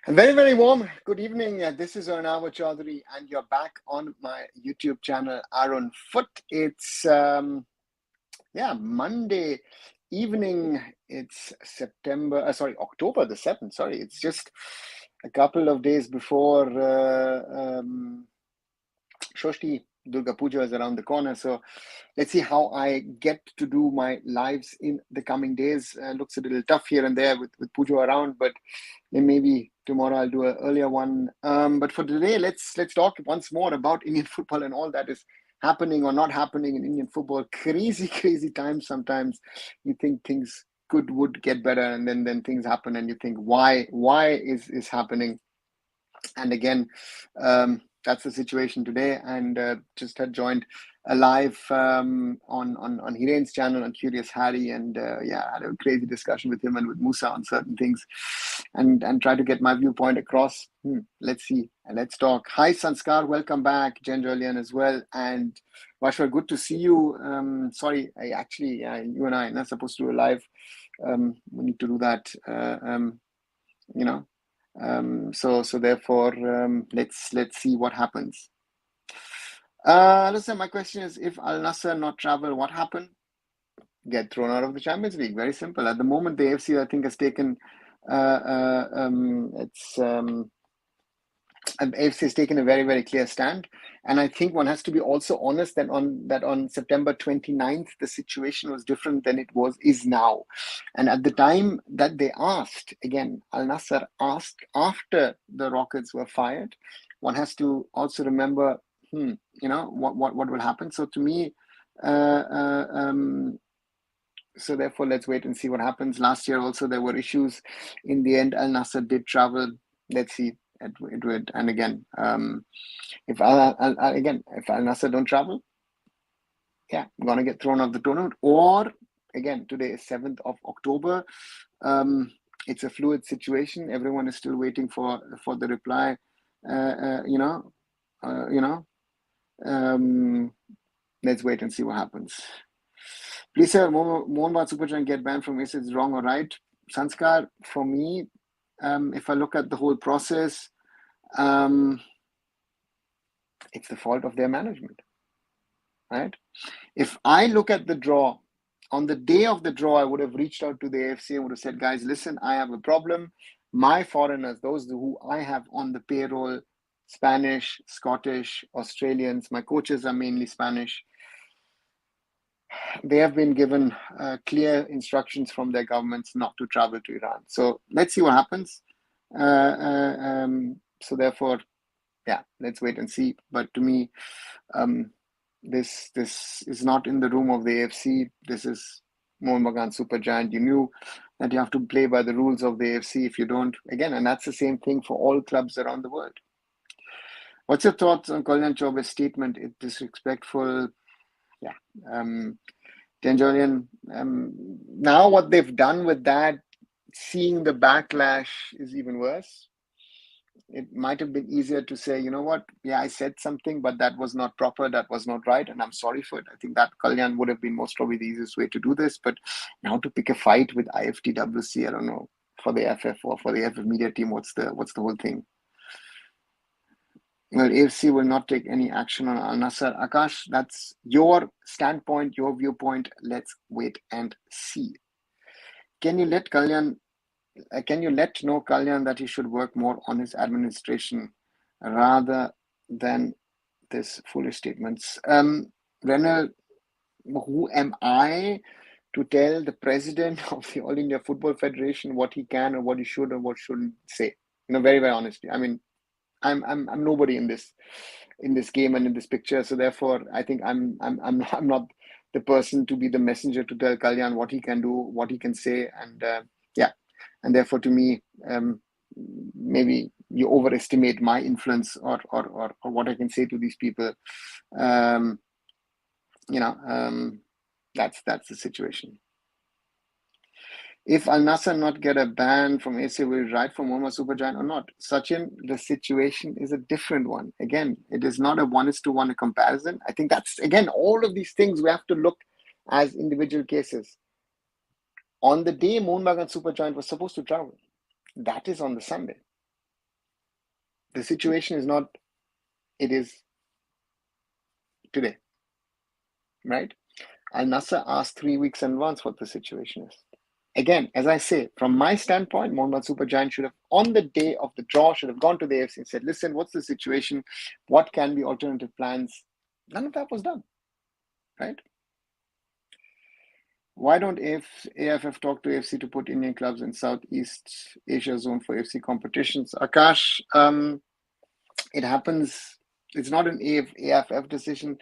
Very, very warm. Good evening. This is Arunfoot Chaudhary, and you're back on my YouTube channel, Arunfoot. It's Monday evening. It's October the 7th. Sorry, it's just a couple of days before Shoshti. Durga Puja is around the corner, so let's see how I get to do my lives in the coming days. Looks a little tough here and there with Puja around, but then maybe tomorrow I'll do an earlier one. But for today, let's talk once more about Indian football and all that is happening or not happening in Indian football. Crazy, crazy times. Sometimes you think things would get better, and then things happen, and you think why is happening. And again, that's the situation today. And just had joined a live on Hiren's channel on Curious Harry, and had a crazy discussion with him and with Musa on certain things, and try to get my viewpoint across. Let's see and let's talk. Hi Sanskar, welcome back. Jen Jolian as well, and Vashwar, good to see you. Sorry, you and I are not supposed to do a live. We need to do that. So therefore, let's see what happens. Listen, my question is, if Al Nassr not travel, what happened? Get thrown out of the Champions League. Very simple. At the moment, the AFC, I think, has taken AFC has taken a very, very clear stand. And I think one has to be also honest that on September 29th, the situation was different than it is now. And at the time that they asked, again, Al Nassr asked after the Rockets were fired, one has to also remember, what will happen. So to me, so therefore, let's wait and see what happens. Last year also, there were issues. In the end, Al Nassr did travel. Let's see. It would, and again, if Al Nassr don't travel, I'm gonna get thrown off the tournament. Or again, today is 7th of October. It's a fluid situation. Everyone is still waiting for the reply. Let's wait and see what happens. Please, sir, Mohun Superchan get banned from this is wrong or right. Sanskar, for me, if I look at the whole process, it's the fault of their management, right? If I look at the draw, on the day of the draw, I would have reached out to the AFC and would have said, guys, listen, I have a problem. My foreigners, those who I have on the payroll, Spanish, Scottish, Australians, my coaches are mainly Spanish. They have been given clear instructions from their governments not to travel to Iran. So let's see what happens. So therefore, let's wait and see. But to me, this is not in the room of the AFC. This is Mohun Bagan Supergiant. You knew that you have to play by the rules of the AFC. If you don't, again, and that's the same thing for all clubs around the world. What's your thoughts on Kalyan Chaube's statement? It's disrespectful. Julian, now what they've done with that, seeing the backlash is even worse. It might have been easier to say, you know what, I said something, but that was not proper, that was not right, and I'm sorry for it. I think that Kalyan would have been most probably the easiest way to do this, but now to pick a fight with IFTWC, I don't know, for the FF or for the FF media team, what's the whole thing? Well, AFC will not take any action on Al Nassr. Akash, that's your standpoint, your viewpoint. Let's wait and see. Can you let Kalyan that he should work more on his administration rather than this foolish statements? Renal, who am I to tell the president of the All India Football Federation what he can or what he should or what shouldn't say? Very, very honestly. I mean, I'm nobody in this game and in this picture. So therefore, I think I'm not the person to be the messenger to tell Kalyan what he can do, what he can say, and and therefore to me, maybe you overestimate my influence or what I can say to these people. That's the situation. If Al Nassr not get a ban from ACA, will it right for Mohun Supergiant or not? Sachin, the situation is a different one. Again, it is not a 1:1 comparison. I think that's, again, all of these things we have to look as individual cases. On the day Mohun Bagan Supergiant was supposed to travel, that is on the Sunday. The situation is not, it is today, right? Al Nassr asked 3 weeks in advance what the situation is. Again, as I say, from my standpoint, Mohun Supergiant should have, on the day of the draw, should have gone to the AFC and said, listen, what's the situation? What can be alternative plans? None of that was done, right? Why don't AIFF talk to AFC to put Indian clubs in Southeast Asia zone for AFC competitions? Akash, it happens. It's not an AIFF decision.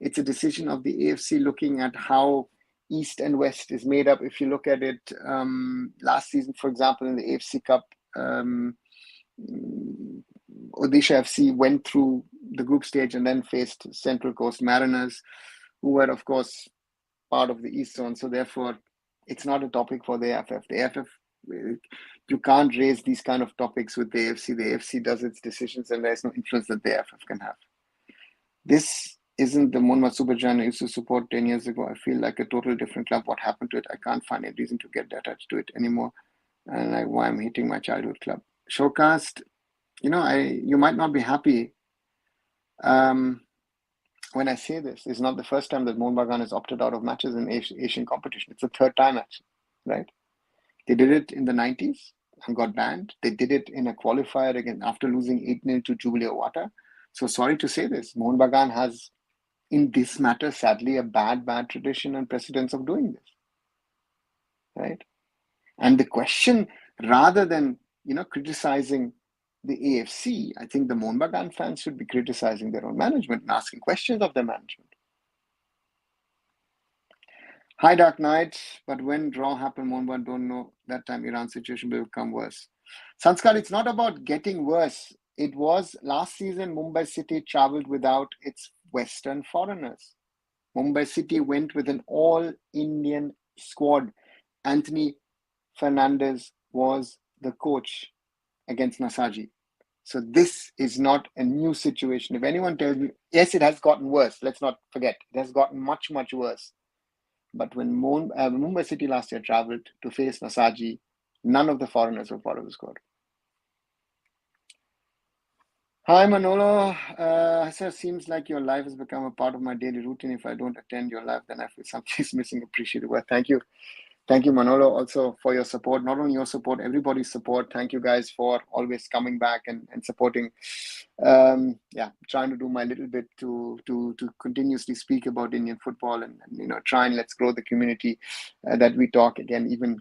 It's a decision of the AFC looking at how East and West is made up. If you look at it, last season, for example, in the AFC Cup, Odisha FC went through the group stage and then faced Central Coast Mariners, who were, of course, part of the East zone. So therefore, it's not a topic for the AIFF. The AIFF, you can't raise these kind of topics with the AFC. The AFC does its decisions and there's no influence that the AIFF can have. This isn't the Mohun Supergiant I used to support 10 years ago. I feel like a total different club. What happened to it? I can't find a reason to get attached to it anymore. And like why I'm hating my childhood club. Showcast, you might not be happy when I say this. It's not the first time that Mohun Bagan has opted out of matches in Asian competition. It's the third time actually, right? They did it in the 90s and got banned. They did it in a qualifier again after losing 8-0 to Jubilee Awata. So sorry to say this, Mohun Bagan has, in this matter, sadly, a bad tradition and precedence of doing this, right? And the question, rather than criticizing the AFC, I think the Mohun Bagan fans should be criticizing their own management and asking questions of their management. Hi, Dark Knight. But when draw happened, Mohun Bagan don't know that time Iran situation will become worse. Sanskar, it's not about getting worse. It was last season Mumbai City traveled without its Western foreigners. Mumbai City went with an all-Indian squad. Anthony Fernandez was the coach against Nasaji. So this is not a new situation. If anyone tells me, yes, it has gotten worse. Let's not forget, it has gotten much, much worse. But when Mumbai City last year traveled to face Nasaji, none of the foreigners were part of the squad. Hi, Manolo. Sir, seems like your life has become a part of my daily routine. If I don't attend your life, then I feel something is missing. Appreciate it. Well, thank you. Thank you, Manolo, also for your support. Not only your support, everybody's support. Thank you guys for always coming back and supporting. Trying to do my little bit to continuously speak about Indian football and try and let's grow the community that we talk again. Even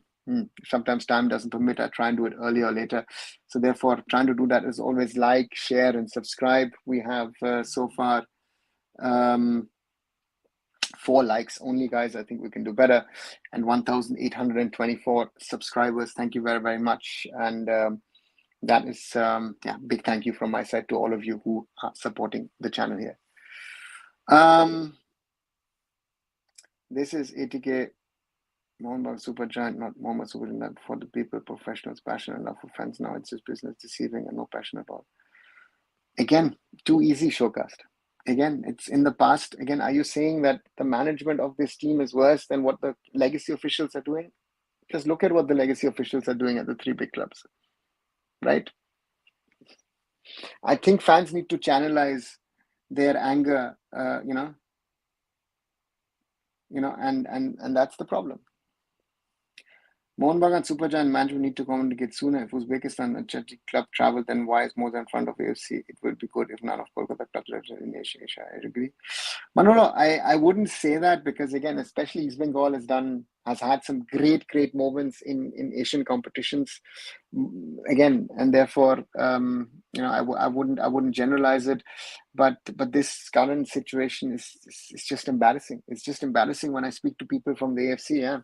sometimes time doesn't permit. I try and do it earlier or later. So therefore, trying to do that is always like, share, and subscribe. We have so far 4 likes only, guys. I think we can do better. And 1,824 subscribers. Thank you very, very much. And that is big thank you from my side to all of you who are supporting the channel here. This is ATK Mohun Supergiant, not Mohun Supergiant, for the people, professionals, passion and love for fans. Now it's just business, deceiving and no passion at all. Again, too easy, Showcast. Again, it's in the past. Again, are you saying that the management of this team is worse than what the legacy officials are doing? Just look at what the legacy officials are doing at the 3 big clubs, right? I think fans need to channelize their anger, and that's the problem. Mohun Bagan Supergiant management need to communicate sooner. If Uzbekistan and Czech club travel, then why is more than in front of AFC? It will be good if none of Kolkata clubs are in Asia. I agree. Manolo, I wouldn't say that because again, especially East Bengal has had some great moments in Asian competitions. Again, and therefore, I wouldn't generalize it, but this current situation is just embarrassing. It's just embarrassing when I speak to people from the AFC. Yeah.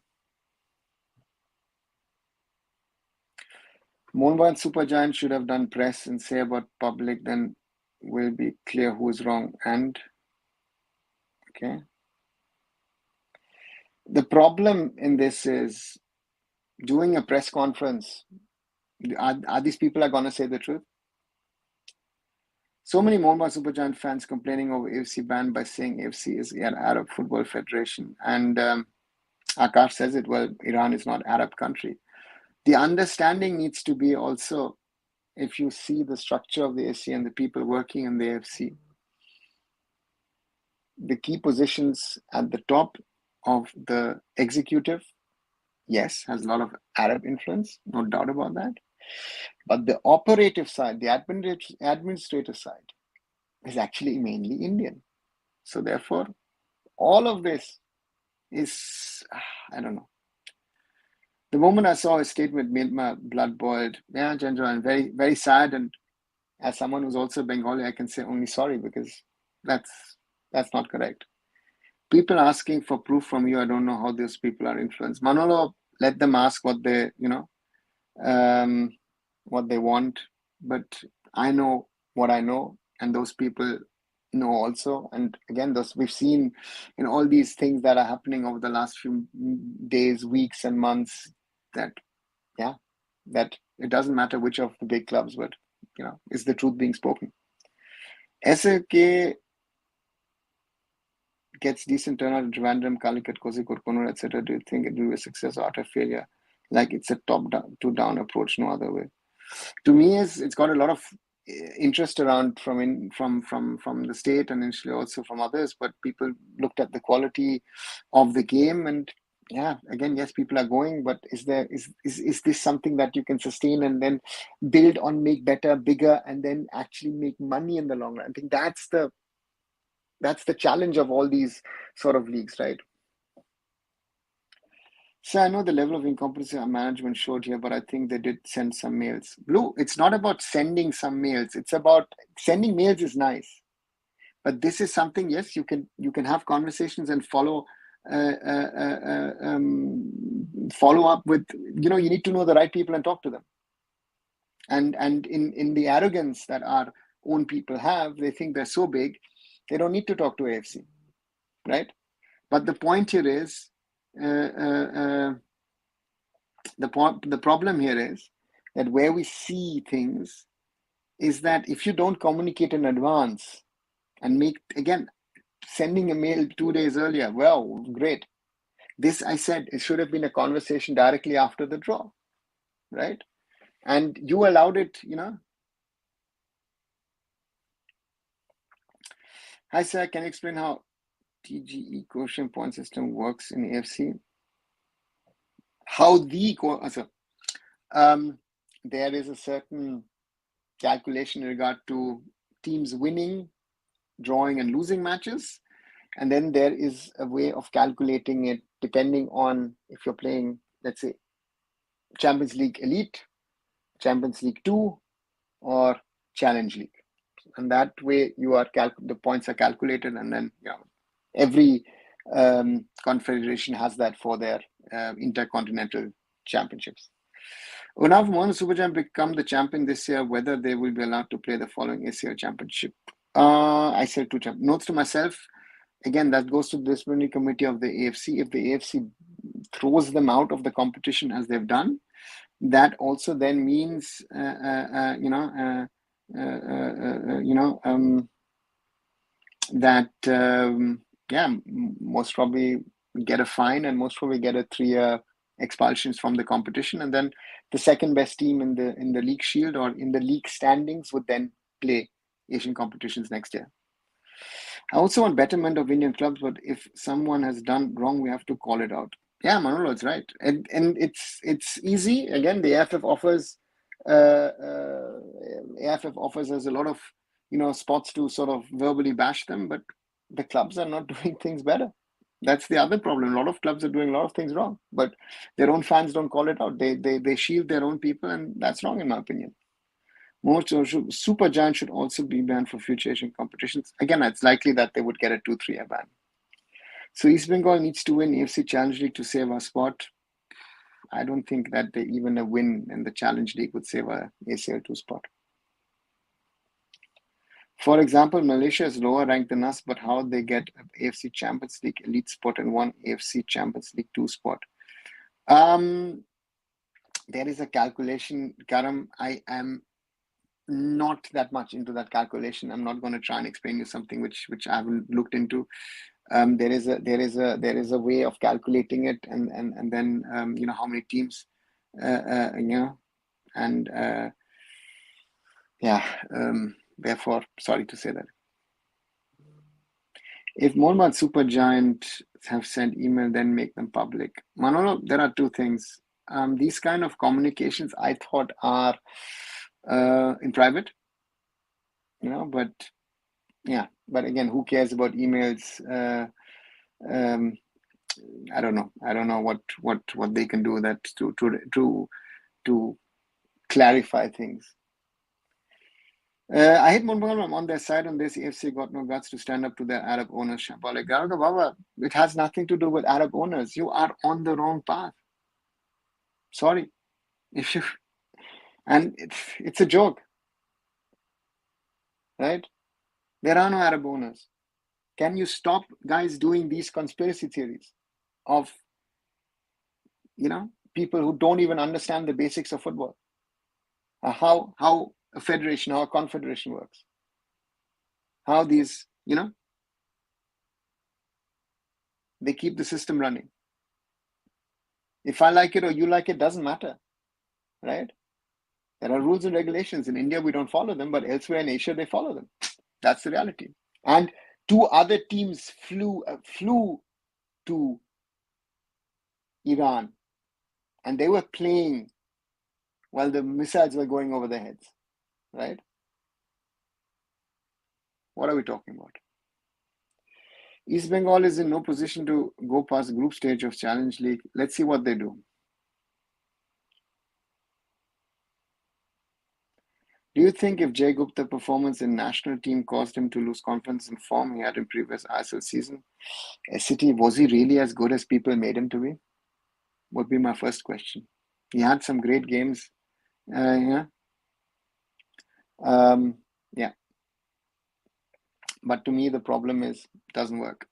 Mohun Bagan Supergiant should have done press and say about public, then will be clear who is wrong. And okay, the problem in this is doing a press conference. Are these people are going to say the truth? So many Mohun Bagan Supergiant fans complaining over AFC ban by saying AFC is an Arab Football Federation. And Akash says it, well, Iran is not Arab country. The understanding needs to be also if you see the structure of the AFC and the people working in the AFC, the key positions at the top of the executive, yes, has a lot of Arab influence, no doubt about that. But the operative side, the administrative side, is actually mainly Indian. So therefore, all of this is, I don't know. The moment I saw his statement made my blood boiled. Yeah, Chandra, I'm very, very sad. And as someone who's also Bengali, I can say only sorry, because that's not correct. People asking for proof from you, I don't know how those people are influenced. Manolo, let them ask what they, what they want. But I know what I know, and those people know also. And again, those we've seen in all these things that are happening over the last few days, weeks, and months, that that it doesn't matter which of the big clubs, but is the truth being spoken. SLK gets decent turnout at Trivandrum, Calicut, Kozhikode, Kannur, etc. Do you think it will be a success or utter failure? Like it's a top-down approach, no other way. To me, it's got a lot of interest around from the state and initially also from others, but people looked at the quality of the game, and again, yes, people are going, but is this something that you can sustain and then build on, make better, bigger, and then actually make money in the long run? I think that's the challenge of all these sort of leagues, right? So I know the level of incompetency our management showed here, but I think they did send some mails. Blue, it's not about sending some mails. It's about sending mails is nice, but this is something. Yes, you can have conversations and follow up with. You need to know the right people and talk to them. And in the arrogance that our own people have, they think they're so big, they don't need to talk to AFC, right? But the point here is. The problem here is that where we see things is that if you don't communicate in advance and make, again, sending a mail 2 days earlier, well, great. This, I said, it should have been a conversation directly after the draw, right? And you allowed it, Hi, sir, can you explain how TGE quotient point system works in AFC? How there is a certain calculation in regard to teams winning, drawing, and losing matches, and then there is a way of calculating it depending on if you're playing, let's say, Champions League Elite, Champions League 2, or Challenge League, and that way the points are calculated, and then every confederation has that for their intercontinental championships. Unav, Mohun Super Jam become the champion this year, whether they will be allowed to play the following ACL championship. I said 2 champions. Notes to myself, again, that goes to the disciplinary committee of the AFC. If the AFC throws them out of the competition as they've done, that also then means, that, most probably get a fine and most probably get a 3-year expulsions from the competition, and then the second best team in the league shield or in the league standings would then play Asian competitions next year. I also want betterment of Indian clubs, but if someone has done wrong, we have to call it out. Yeah, Manolo, it's right, and it's easy. Again, the AIFF offers us a lot of spots to sort of verbally bash them, but the clubs are not doing things better. That's the other problem. A lot of clubs are doing a lot of things wrong, but their own fans don't call it out. They shield their own people, and that's wrong in my opinion. Most Super Giant should also be banned for future Asian competitions. Again, it's likely that they would get a 2-3-year ban. So East Bengal needs to win AFC Challenge League to save our spot. I don't think that even a win in the Challenge League would save our ACL2 spot. For example, Malaysia is lower ranked than us, but how they get an AFC Champions League elite spot and one AFC Champions League 2 spot? There is a calculation, Karam. I am not that much into that calculation. I'm not going to try and explain you something which I haven't looked into. There is a way of calculating it, and then how many teams, and Yeah. Therefore, sorry to say that. If Mohun Supergiant have sent email, then make them public. Manolo, there are two things. These kind of communications I thought are in private, but yeah. But again, who cares about emails? I don't know. I don't know what they can do that to clarify things. I hate Mohun on their side on this. AFC got no guts to stand up to their Arab owners. Shambhala. Baba, it has nothing to do with Arab owners. You are on the wrong path. Sorry, if you and it's a joke, right? There are no Arab owners. Can you stop guys doing these conspiracy theories of people who don't even understand the basics of football? How a federation, how a confederation works, how these they keep the system running. If I like it or you like it, doesn't matter, right? There are rules and regulations. In India, we don't follow them, but elsewhere in Asia, they follow them. That's the reality. And two other teams flew to Iran, and they were playing while the missiles were going over their heads, right? What are we talking about? East Bengal is in no position to go past group stage of Challenge League. Let's see what they do. Do you think if Jay Gupta's performance in national team caused him to lose confidence in form he had in previous ISL season? City, was he really as good as people made him to be? Would be my first question. He had some great games. Yeah. But to me, the problem is it doesn't work.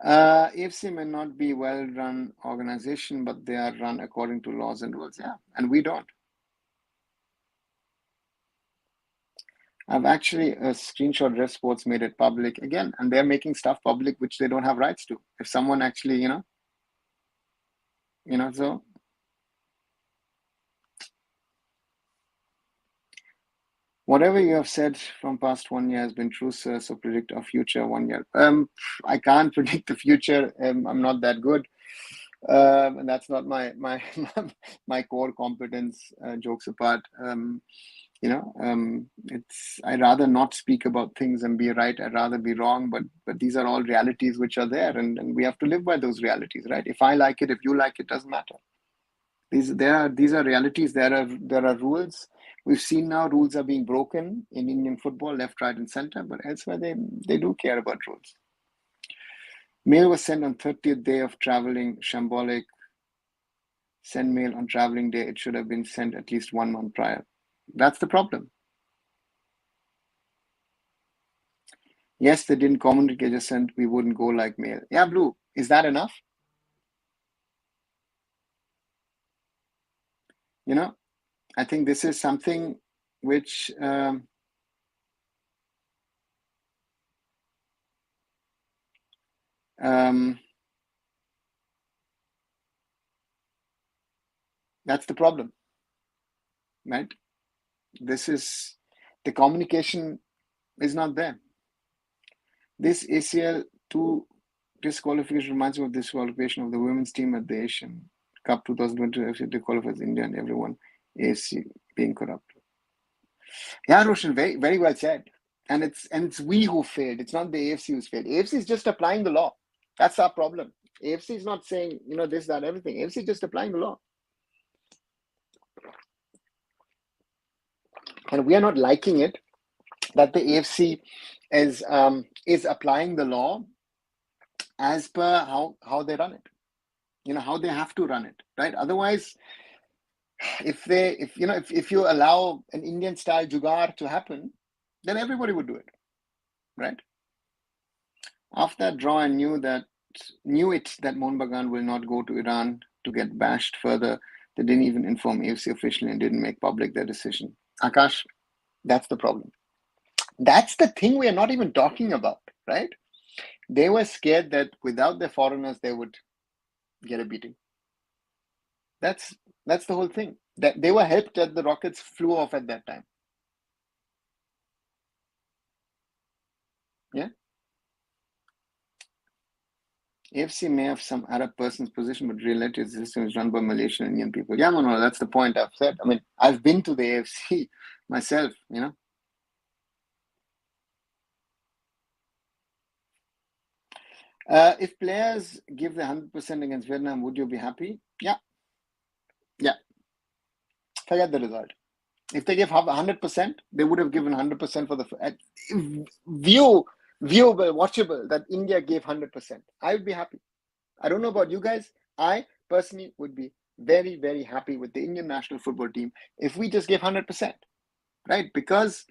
AFC may not be well-run organization, but they are run according to laws and rules. Yeah, and we don't. I've actually a screenshot Ref Sports made it public again, and they're making stuff public which they don't have rights to. If someone actually, so whatever you have said from past 1 year has been true, sir. So predict our future 1 year. I can't predict the future. I'm not that good, and that's not my my core competence. Jokes apart. I'd rather not speak about things and be right. I'd rather be wrong. But these are all realities which are there, and we have to live by those realities, right? If I like it, if you like it, doesn't matter. These are realities. There are rules. We've seen now rules are being broken in Indian football, left, right, and center. But elsewhere, they do care about rules. Mail was sent on 30th day of traveling. Shambolic. Send mail on traveling day. It should have been sent at least 1 month prior. That's the problem. Yes, they didn't communicate, just sent, we wouldn't go like mail. Yeah, Blue, is that enough? I think this is something which that's the problem, right? This is the communication is not there. This ACL 2 disqualification reminds me of disqualification of the women's team at the Asian Cup 2020. FC disqualifies India and everyone. AFC being corrupt. Yeah, Roshan, very, very well said. And it's we who failed. It's not the AFC who's failed. AFC is just applying the law. That's our problem. AFC is not saying, this, that, everything. AFC is just applying the law. And we are not liking it that the AFC is applying the law as per how they run it. How they have to run it, right? Otherwise, if you allow an Indian style jugaad to happen, then everybody would do it, right? After that draw, I knew it that Mohun Bagan will not go to Iran to get bashed further. They didn't even inform AFC officially and didn't make public their decision. Akash, that's the problem. That's the thing we are not even talking about, right? They were scared that without the foreigners, they would get a beating. That's the whole thing. That they were helped that the rockets flew off at that time. Yeah. AFC may have some Arab person's position, but reality is the system is run by Malaysian Indian people. Yeah, no, that's the point I've said. I mean, I've been to the AFC myself, you know. If players give the 100% against Vietnam, would you be happy? Yeah. Yeah. Forget the result. If they gave 100%, they would have given 100% for the viewable, watchable that India gave 100%. I would be happy. I don't know about you guys. I personally would be very, very happy with the Indian national football team if we just gave 100%, right? Because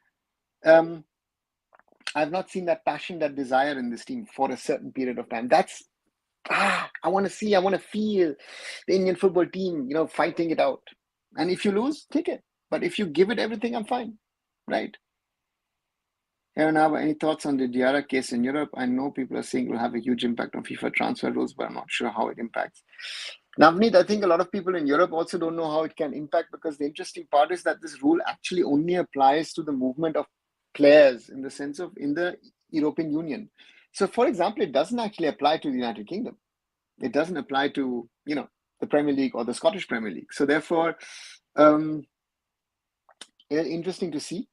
I've not seen that passion, that desire in this team for a certain period of time. That's I want to see, I want to feel the Indian football team, fighting it out. And if you lose, take it. But if you give it everything, I'm fine, right? Aaron, any thoughts on the Diarra case in Europe? I know people are saying it will have a huge impact on FIFA transfer rules, but I'm not sure how it impacts. Navneet, I think a lot of people in Europe also don't know how it can impact, because the interesting part is that this rule actually only applies to the movement of players in the sense of in the European Union. So, for example, it doesn't actually apply to the United Kingdom. It doesn't apply to, the Premier League or the Scottish Premier League. So therefore, interesting to see,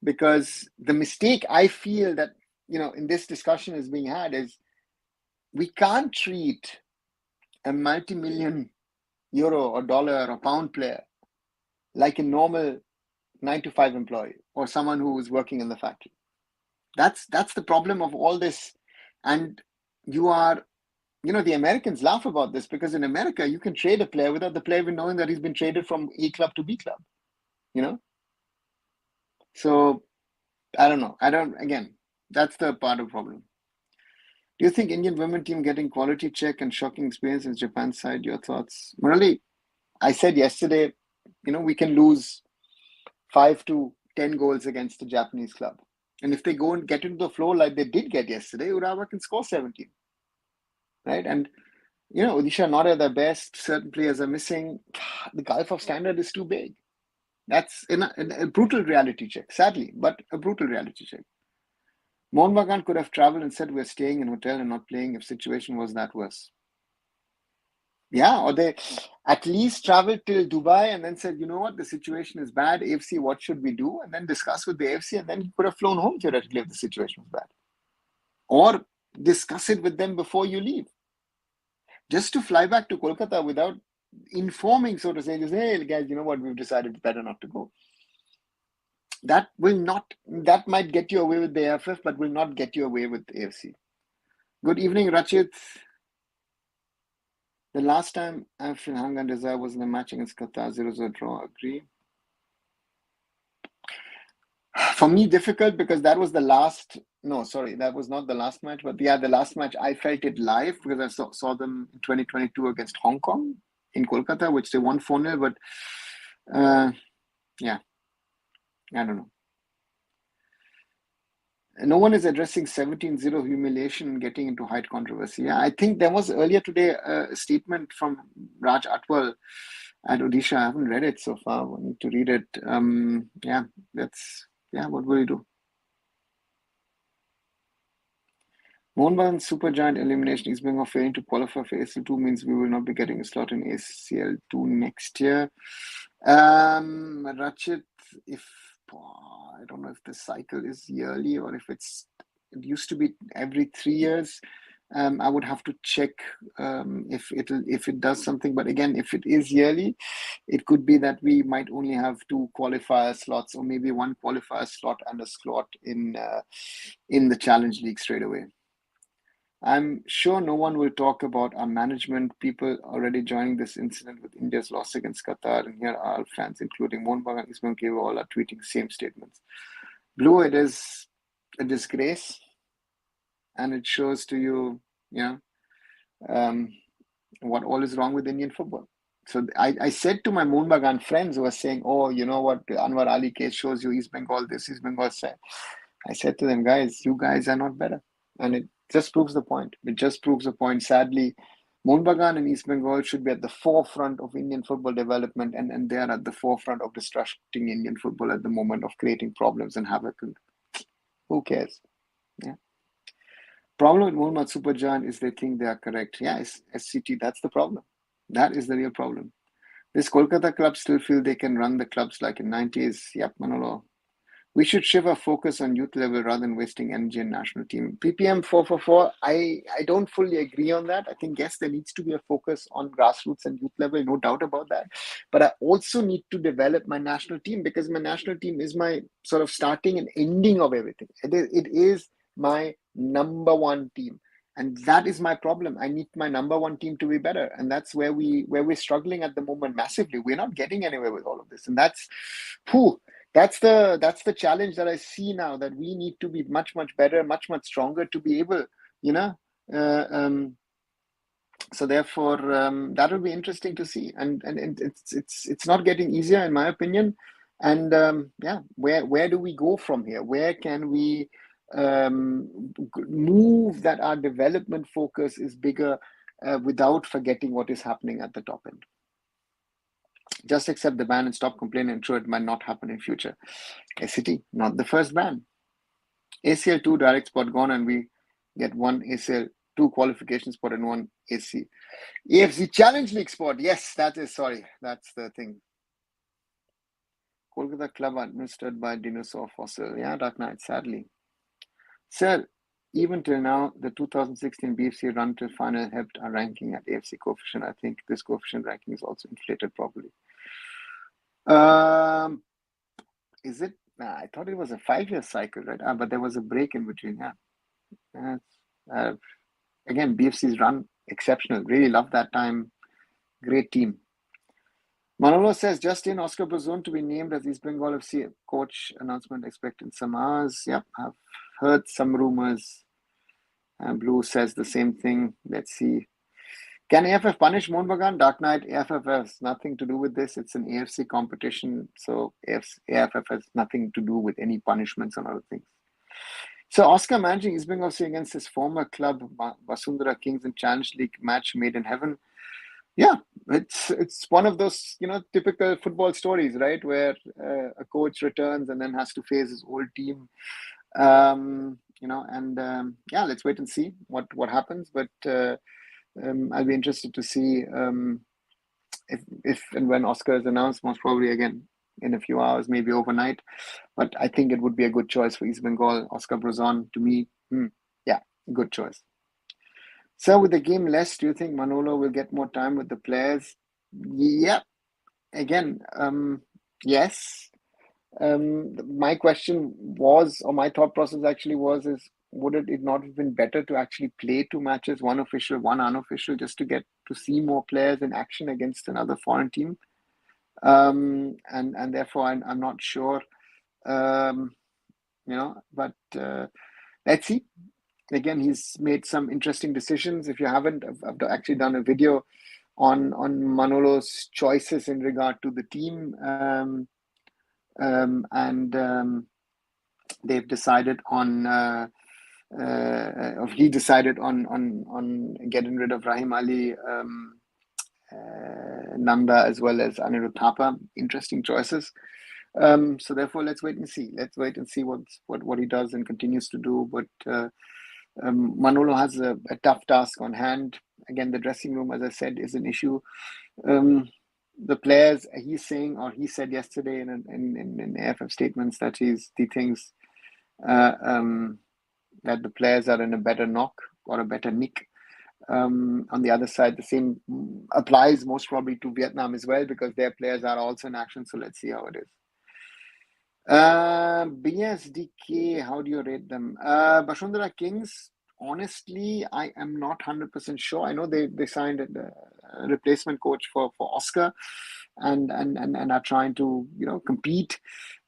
because the mistake I feel that, in this discussion is being had is we can't treat a multi-million euro or dollar or pound player like a normal 9-to-5 employee or someone who is working in the factory. That's the problem of all this. And you are, the Americans laugh about this, because in America, you can trade a player without the player even knowing that he's been traded from A club to B club, So I don't know. Again, that's the part of the problem. Do you think Indian women team getting quality check and shocking experience in Japan side? Your thoughts? Murali, I said yesterday, we can lose 5 to 10 goals against the Japanese club. And if they go and get into the flow like they did get yesterday, Urawa can score 17. Right? And, Odisha not at their best. Certain players are missing. The gulf of standard is too big. That's a brutal reality check, sadly, but a brutal reality check. Mohun Bagan could have traveled and said we're staying in hotel and not playing if situation was that worse. Yeah, or they at least traveled till Dubai and then said, you know what, the situation is bad. AFC, what should we do? And then discuss with the AFC, and then you could have flown home theoretically if the situation was bad. Or discuss it with them before you leave. Just to fly back to Kolkata without informing, so to say, just, hey guys, you know what, we've decided it's better not to go. That might get you away with the AIFF, but will not get you away with the AFC. Good evening, Rachit. The last time AIFF in Hanga and Desire was in the match against Qatar, 0-0 draw. Agree. For me, difficult, because that was the last. No, sorry, that was not the last match. But yeah, the last match I felt it live, because I saw them in 2022 against Hong Kong in Kolkata, which they won 4-0. But yeah, I don't know. No one is addressing 17-0 humiliation and getting into height controversy. Yeah, I think there was earlier today a statement from Raj Atwal at Odisha. I haven't read it so far. I need to read it. What will you do? Mohun Bagan Supergiant elimination is being of failing to qualify for ACL2 means we will not be getting a slot in ACL2 next year. Rachit, I don't know if the cycle is yearly or if it used to be every 3 years. I would have to check if it does something. But again, if it is yearly, it could be that we might only have 2 qualifier slots, or maybe 1 qualifier slot and a slot in the Challenge League straight away. I'm sure no one will talk about our management. People already joining this incident with India's loss against Qatar, and here are fans, including Mohun Bagan and Ismail Kevo, all are tweeting same statements. Blue, it is a disgrace, and it shows to you, what all is wrong with Indian football. So I said to my Mohun Bagan friends who were saying, oh, you know what, the Anwar Ali case shows you East Bengal this, East Bengal that. I said to them, guys, you guys are not better. And it just proves the point. It just proves the point. Sadly, Mohun Bagan and East Bengal should be at the forefront of Indian football development, and they are at the forefront of disrupting Indian football at the moment, of creating problems and havoc. Who cares? Yeah. Problem with Mohammad Supergiant is they think they are correct. Yeah, it's SCT. That's the problem. That is the real problem. This Kolkata club still feel they can run the clubs like in 90s. Yep, Manolo. We should shift our focus on youth level rather than wasting energy in national team. PPM 444, I don't fully agree on that. I think, yes, there needs to be a focus on grassroots and youth level, no doubt about that. But I also need to develop my national team, because my national team is my sort of starting and ending of everything. It is my number one team. And that is my problem. I need my number one team to be better. And that's where we're struggling at the moment massively. We're not getting anywhere with all of this. And that's the challenge that I see now, that we need to be much better, much stronger to be able, you know. So therefore, that will be interesting to see, and it's not getting easier in my opinion. And yeah, where do we go from here? Where can we move that our development focus is bigger without forgetting what is happening at the top end? Just accept the ban and stop complaining. And sure, it might not happen in future. SCT, not the first ban. ACL 2 direct spot gone, and we get one ACL 2 qualification spot and one AC. AFC Challenge League spot. Yes, that's the thing. Kolkata club administered by Dinosaur Fossil. Yeah, Dark Knight, sadly. Sir, even till now, the 2016 BFC run to final helped our ranking at AFC coefficient. I think this coefficient ranking is also inflated properly. Is it? I thought it was a 5-year cycle, right? But there was a break in between. Yeah. Again, BFC's run exceptional. Really love that time. Great team. Manolo says, just in Oscar Brazon to be named as East Bengal FC coach. Announcement expected in some hours. Yep, I've heard some rumors. Blue says the same thing. Let's see. Can AFF punish Mohun Bagan? Dark Knight, AFF has nothing to do with this. It's an AFC competition. So AFF has nothing to do with any punishments and other things. So Oscar managing East Bengal FC against his former club, Vasundhara Kings, in Challenge League match made in heaven. Yeah, it's one of those, typical football stories, right? Where a coach returns and then has to face his old team. Yeah, let's wait and see what happens. But I'll be interested to see if and when Oscar is announced, most probably again in a few hours, maybe overnight. But I think it would be a good choice for East Bengal. Oscar Brazon, to me, yeah, good choice. So with the game less, do you think Manolo will get more time with the players? Yeah, again, yes. My question was, or my thought process actually was, is would it not have been better to actually play 2 matches, one official, one unofficial, just to get to see more players in action against another foreign team? And therefore I'm not sure, but let's see. Again, he's made some interesting decisions. If you haven't, I've actually done a video on Manolo's choices in regard to the team, and they've decided on. He decided on getting rid of Rahim Ali, Nanda, as well as Anirudh Thapa. Interesting choices. So therefore, let's wait and see. Let's wait and see what he does and continues to do. But Manolo has a tough task on hand. Again, the dressing room, as I said, is an issue. The players, he's saying, or he said yesterday in AFF statements, that he thinks that the players are in a better knock or a better nick. On the other side, the same applies most probably to Vietnam as well, because their players are also in action. So let's see how it is. BSDK, how do you rate them? Vasundhara Kings, honestly, I am not 100% sure. I know they signed a replacement coach for Oscar and are trying to compete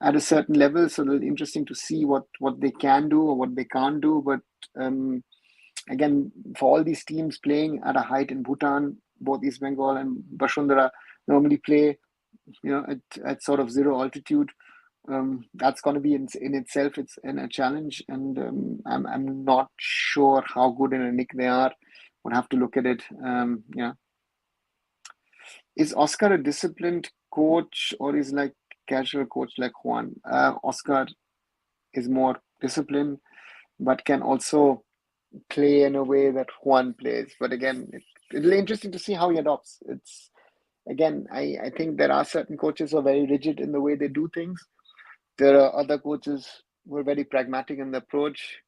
at a certain level. So it's interesting to see what they can do or what they can't do. But again, for all these teams playing at a height in Bhutan, both East Bengal and Vasundhara normally play at sort of zero altitude. That's going to be in itself, it's a challenge, and I'm not sure how good in a nick they are. Would have to look at it. Yeah. Is Oscar a disciplined coach or is like casual coach like Juan? Oscar is more disciplined, but can also play in a way that Juan plays. But again, it'll be interesting to see how he adopts. It's again, I think there are certain coaches who are very rigid in the way they do things. There are other coaches who are very pragmatic in the approach.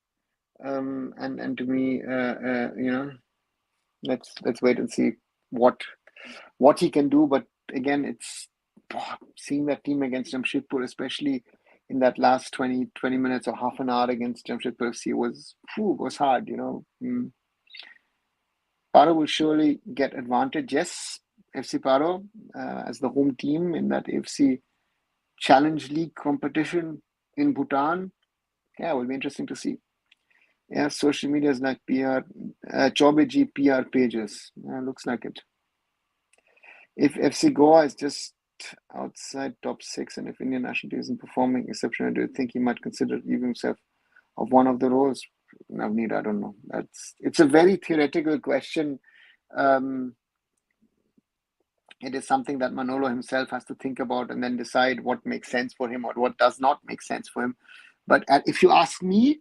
And to me, let's wait and see what he can do. But again, it's seeing that team against Jamshedpur, especially in that last 20 minutes or half an hour against Jamshedpur FC was hard, Paro will surely get advantage. Yes, FC Paro as the home team in that AFC Challenge League competition in Bhutan. Yeah, it will be interesting to see. Yeah, social media is like PR, Chobeji PR pages. Yeah, looks like it. If FC Goa is just outside top 6 and if Indian national team isn't performing exceptionally, do you think he might consider leaving himself of one of the roles? Navneet, I don't know. It's a very theoretical question. It is something that Manolo himself has to think about and then decide what makes sense for him or what does not make sense for him. But if you ask me,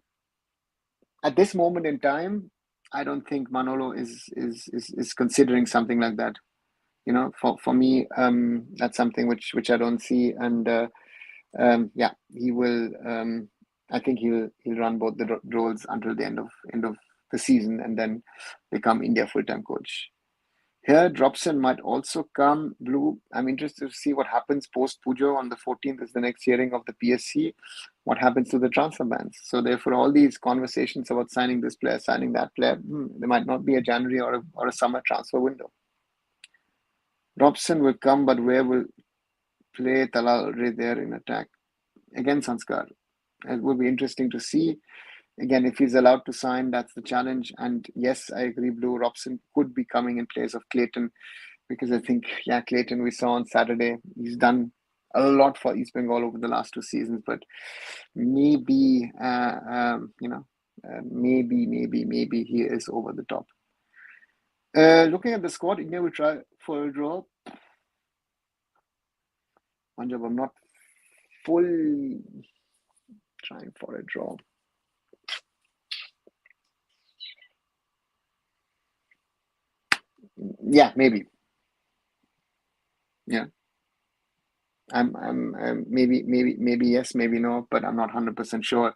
at this moment in time, I don't think Manolo is considering something like that. For me, that's something which I don't see. And he will. I think he'll run both the roles until the end of the season and then become India full-time coach. Here, Dropson might also come. Blue, I'm interested to see what happens post Pujo on the 14th is the next hearing of the PSC. What happens to the transfer bans? So therefore, all these conversations about signing this player, signing that player, there might not be a January or a summer transfer window. Robson will come, but where will play Talal already there in attack? Again, Sanskar. It will be interesting to see. Again, if he's allowed to sign, that's the challenge. And yes, I agree, Blue. Robson could be coming in place of Clayton because I think, Clayton we saw on Saturday, he's done a lot for East Bengal over the last 2 seasons, but maybe, maybe he is over the top. Looking at the squad, India will try for a draw. Punjab, I'm not fully trying for a draw. Yeah, maybe. Yeah. I'm maybe yes, maybe no, but I'm not 100% sure.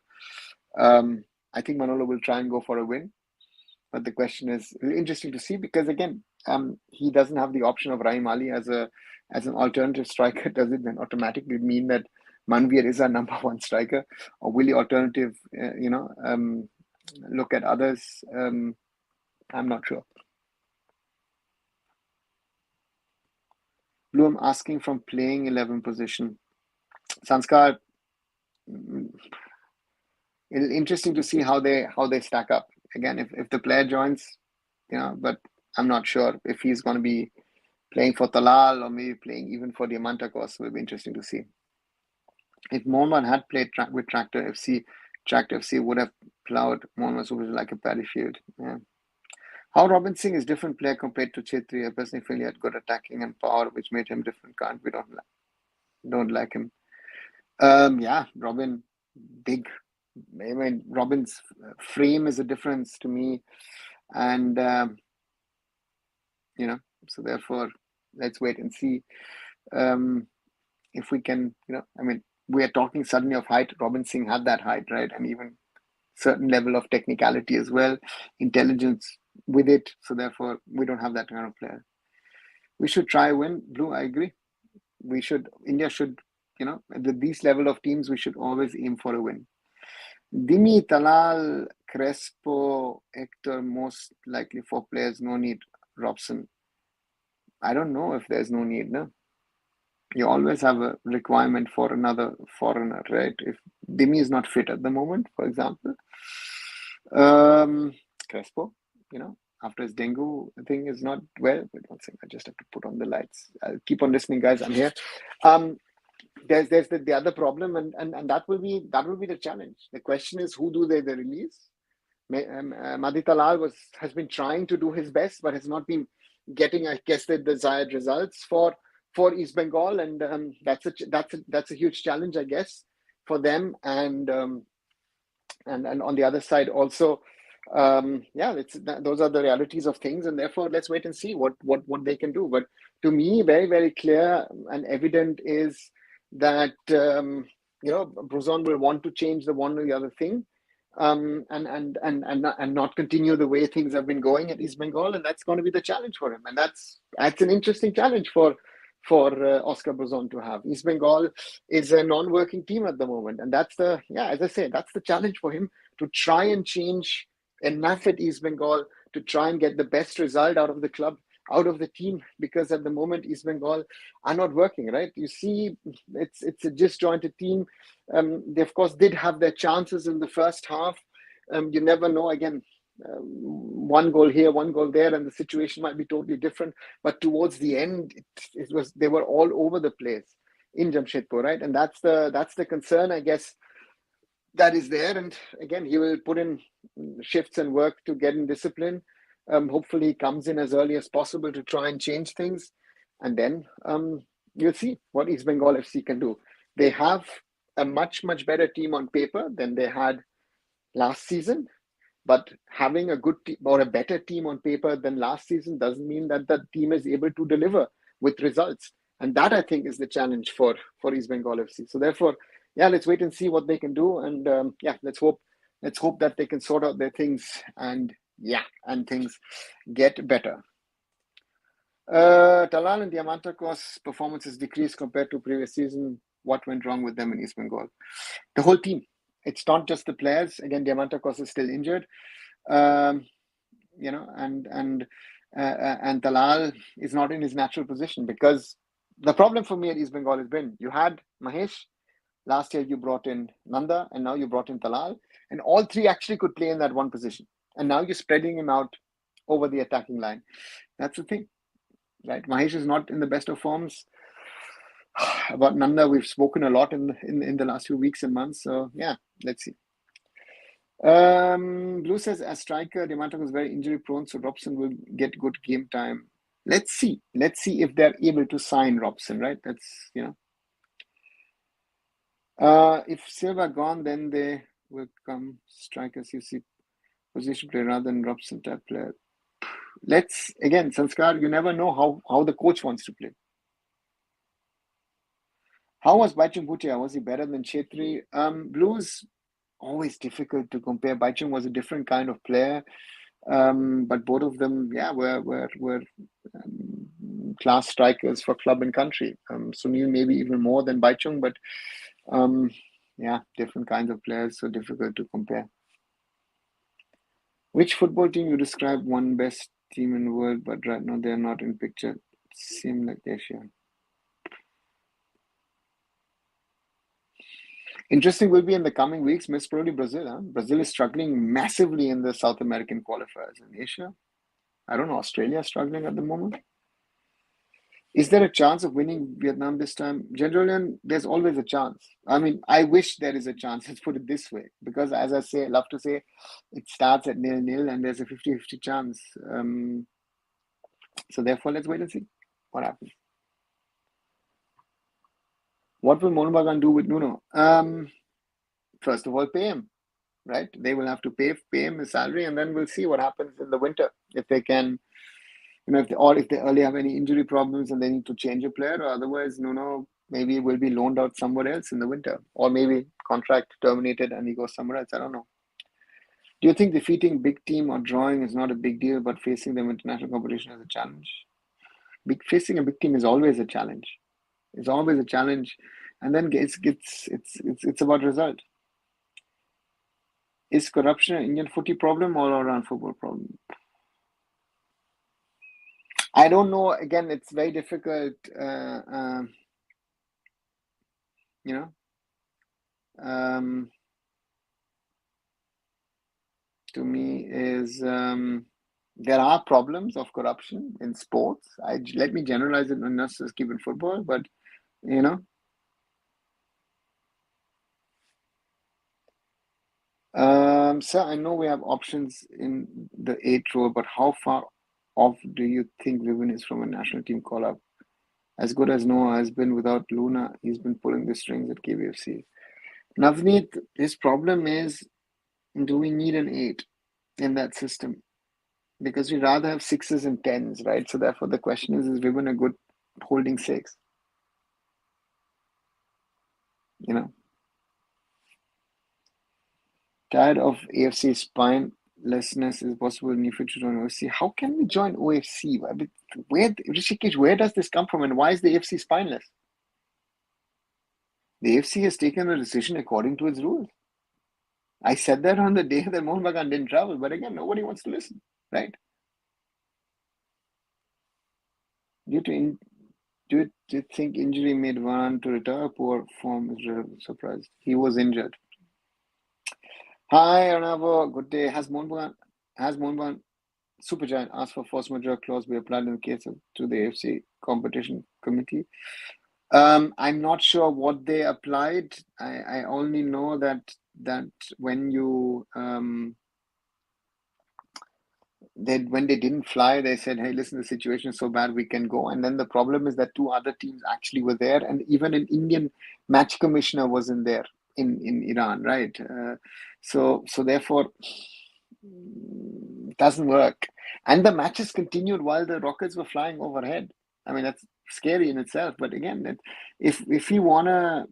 I think Manolo will try and go for a win, but the question is interesting to see because again, he doesn't have the option of Rahim Ali as an alternative striker. Does it then automatically mean that Manveer is our number 1 striker, or will he alternative? Look at others. I'm not sure. Blue, I'm asking from playing 11 position. Sanskar, it's interesting to see how they stack up. Again, if the player joins, but I'm not sure if he's going to be playing for Talal or maybe playing even for Diamanta Course. Will be interesting to see. If Mohun had played with Tractor FC would have plowed Mohun like a paddy field. Yeah. How Robin Singh is different player compared to Chetri. I personally feel he had good attacking and power, which made him different. We don't like him. Robin, big. I mean, Robin's frame is a difference to me, and so therefore, let's wait and see if we can. We are talking suddenly of height. Robin Singh had that height, right, and even certain level of technicality as well, intelligence with it. So therefore, we don't have that kind of player. We should try win. Blue, I agree. We should. India should. At these level of teams, we should always aim for a win. Dimi, Talal, Crespo, Hector, most likely 4 players. No need. Robson. I don't know if there's no need. No. You always have a requirement for another foreigner, right? If Dimi is not fit at the moment, for example. Crespo, after his dengue thing is not well. Wait one second, I just have to put on the lights. I'll keep on listening, guys. I'm here. There's the other problem, and that will be the challenge. The question is, who do they release? Madi Talal has been trying to do his best, but has not been getting, I guess, the desired results for East Bengal, and that's a huge challenge, I guess, for them. And on the other side also, those are the realities of things, and therefore let's wait and see what they can do. But to me, very, very clear and evident is that Bruzon will want to change the one or the other thing, and not continue the way things have been going at East Bengal, and that's going to be the challenge for him. And that's an interesting challenge for Oscar Bruzon to have. East Bengal is a non-working team at the moment, and that's as I say, that's the challenge for him, to try and change enough at East Bengal to try and get the best result out of the club, out of the team, because at the moment East Bengal are not working, right? You see, it's a disjointed team. They of course did have their chances in the first half. You never know. Again, one goal here, one goal there, and the situation might be totally different. But towards the end, they were all over the place in Jamshedpur, right? And that's the concern, I guess, that is there. And again, he will put in shifts and work to get in discipline. Hopefully, he comes in as early as possible to try and change things, and then you'll see what East Bengal FC can do. They have a much, much better team on paper than they had last season. But having a good team or a better team on paper than last season doesn't mean that the team is able to deliver with results. And that, I think, is the challenge for East Bengal FC. So therefore, let's wait and see what they can do. And let's hope that they can sort out their things and things get better. Talal and Diamantakos performances decreased compared to previous season. What went wrong with them in East Bengal? The whole team. It's not just the players. Again, Diamantakos is still injured, and Talal is not in his natural position, because the problem for me at East Bengal has been, you had Mahesh, last year you brought in Nanda, and now you brought in Talal, and all three actually could play in that one position. And now you're spreading him out over the attacking line. That's the thing, right? Mahesh is not in the best of forms. About Nanda, we've spoken a lot in the last few weeks and months. So let's see. Blue says, as striker, Diamantakos is very injury prone, so Robson will get good game time. Let's see if they're able to sign Robson, right? That's if Silva gone, then they will come strikers. You see, position player rather than Robson type player. Let's again, Sanskar. You never know how the coach wants to play. How was Baichung Bhutia? Was he better than Chetri? Blues, always difficult to compare. Baichung was a different kind of player, but both of them, were class strikers for club and country. Sunil maybe even more than Baichung, but different kinds of players, so difficult to compare. Which football team you describe one best team in the world, but right now they're not in picture? Seem like Asia. Interesting will be in the coming weeks, most probably Brazil. Huh? Brazil is struggling massively in the South American qualifiers. In Asia, I don't know, Australia is struggling at the moment. Is there a chance of winning Vietnam this time? Generally, there's always a chance. I mean, I wish there is a chance. Let's put it this way. Because as I say, love to say, it starts at 0-0 and there's a 50-50 chance. So therefore, let's wait and see what happens. What will Mohun Bagan do with Nuno? First of all, pay him, right? They will have to pay him his salary, and then we'll see what happens in the winter. If they can, if they early have any injury problems and they need to change a player, or otherwise, Nuno maybe will be loaned out somewhere else in the winter, or maybe contract terminated and he goes somewhere else. I don't know. Do you think defeating big team or drawing is not a big deal, but facing them international competition is a challenge? Facing a big team is always a challenge. It's always a challenge, and then it's about result. Is corruption an Indian footy problem or around football problem? I don't know. Again, it's very difficult. To me, is there are problems of corruption in sports. Let me generalize it, not just keep in football, but Sir, I know we have options in the eight role, but how far off do you think Vivian is from a national team call-up? As good as Noah has been without Luna, he's been pulling the strings at KBFC. Navneet, his problem is, do we need an eight in that system? Because we rather have sixes and tens, right? So therefore the question is Vivian a good holding six? You know, tired of AFC spinelessness is possible in the future on OFC. How can we join OFC? I mean, Rishikesh, where does this come from and why is the AFC spineless? The AFC has taken a decision according to its rules. I said that on the day that Mohun Bagan didn't travel, but again, nobody wants to listen, right? Do you think injury made Varan to retire? Poor form is surprised. He was injured. Hi, Arnavo. Good day. Has Mohun Bagan Supergiant asked for force majeure clause be applied in the case to the AFC competition committee? I'm not sure what they applied. I only know that when you when they didn't fly, they said, "Hey, listen, the situation is so bad, we can go." And then the problem is that two other teams actually were there, and even an Indian match commissioner wasn't there in Iran, right? So therefore, it doesn't work. And the matches continued while the rockets were flying overhead. I mean, that's scary in itself. But again, if you wanna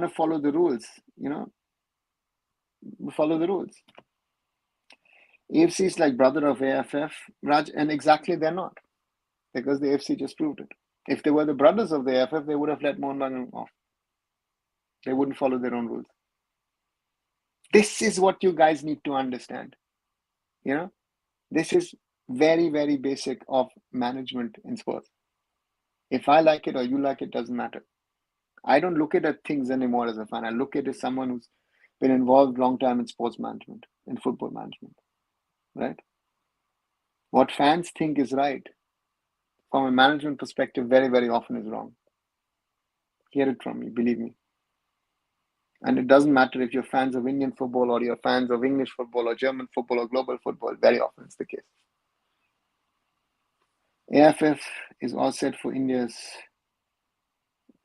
follow the rules, follow the rules. AFC is like brother of AIFF, Raj, and exactly they're not, because the AFC just proved it. If they were the brothers of the AIFF, they would have let Mohun Bagan off. They wouldn't follow their own rules. This is what you guys need to understand. This is very, very basic of management in sports. If I like it or you like it, doesn't matter. I don't look at things anymore as a fan. I look at it as someone who's been involved long time in sports management, in football management, right? What fans think is right, from a management perspective, very, very often is wrong. Hear it from me, believe me. And it doesn't matter if you're fans of Indian football or you're fans of English football or German football or global football. Very often it's the case. AIFF is all set for India's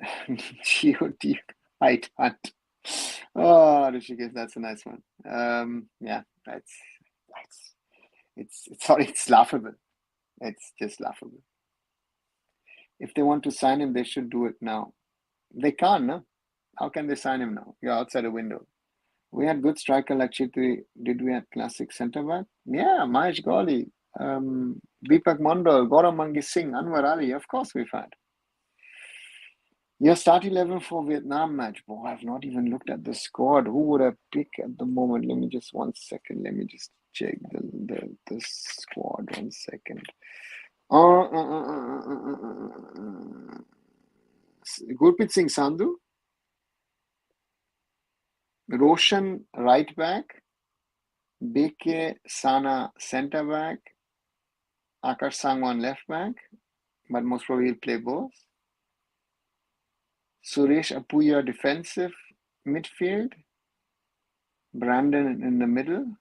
GOT height hunt. Oh, Rishikesh, that's a nice one. Yeah, it's laughable. It's just laughable. If they want to sign him, they should do it now. They can't, no? How can they sign him now? You're outside a window. We had good striker like Chitri. Did we have classic centre back? Yeah, Mahesh Goli, Deepak Mondal, Gaurav Mangi Singh, Anwar Ali. Of course we've had. Your start 11 for Vietnam match. Boy, I've not even looked at the squad. Who would I pick at the moment? Let me just 1 second. Let me just check the squad. 1 second. Gurpreet Singh Sandhu, Roshan right back, BK Sana centre back, Akash Sangwan left back, but most probably he'll play both. Suresh Apuya defensive midfield, Brandon in the middle,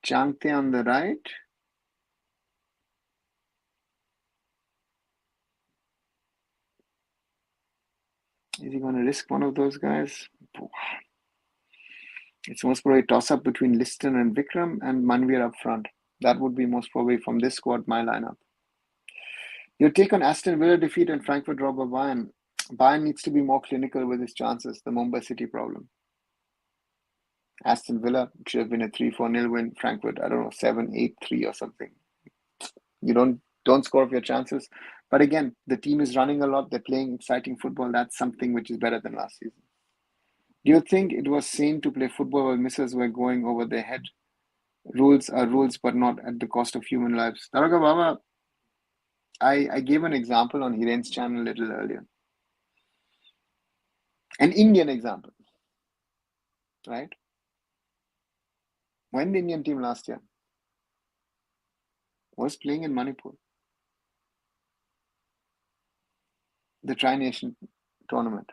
Changte on the right, is he going to risk one of those guys? It's most probably a toss-up between Liston and Vikram and Manvir up front. That would be most probably from this squad, my lineup. Your take on Aston Villa defeat and Frankfurt draw by Bayern. Bayern needs to be more clinical with his chances, the Mumbai City problem. Aston Villa should have been a 3-4-0 win. Frankfurt, I don't know, 7-8-3 or something. You don't score off your chances. But again, the team is running a lot. They're playing exciting football. That's something which is better than last season. Do you think it was sane to play football while misses were going over their head? Rules are rules, but not at the cost of human lives. Taraga Baba, I gave an example on Hiren's channel a little earlier. An Indian example, right? When the Indian team last year was playing in Manipur, the Tri-Nation tournament,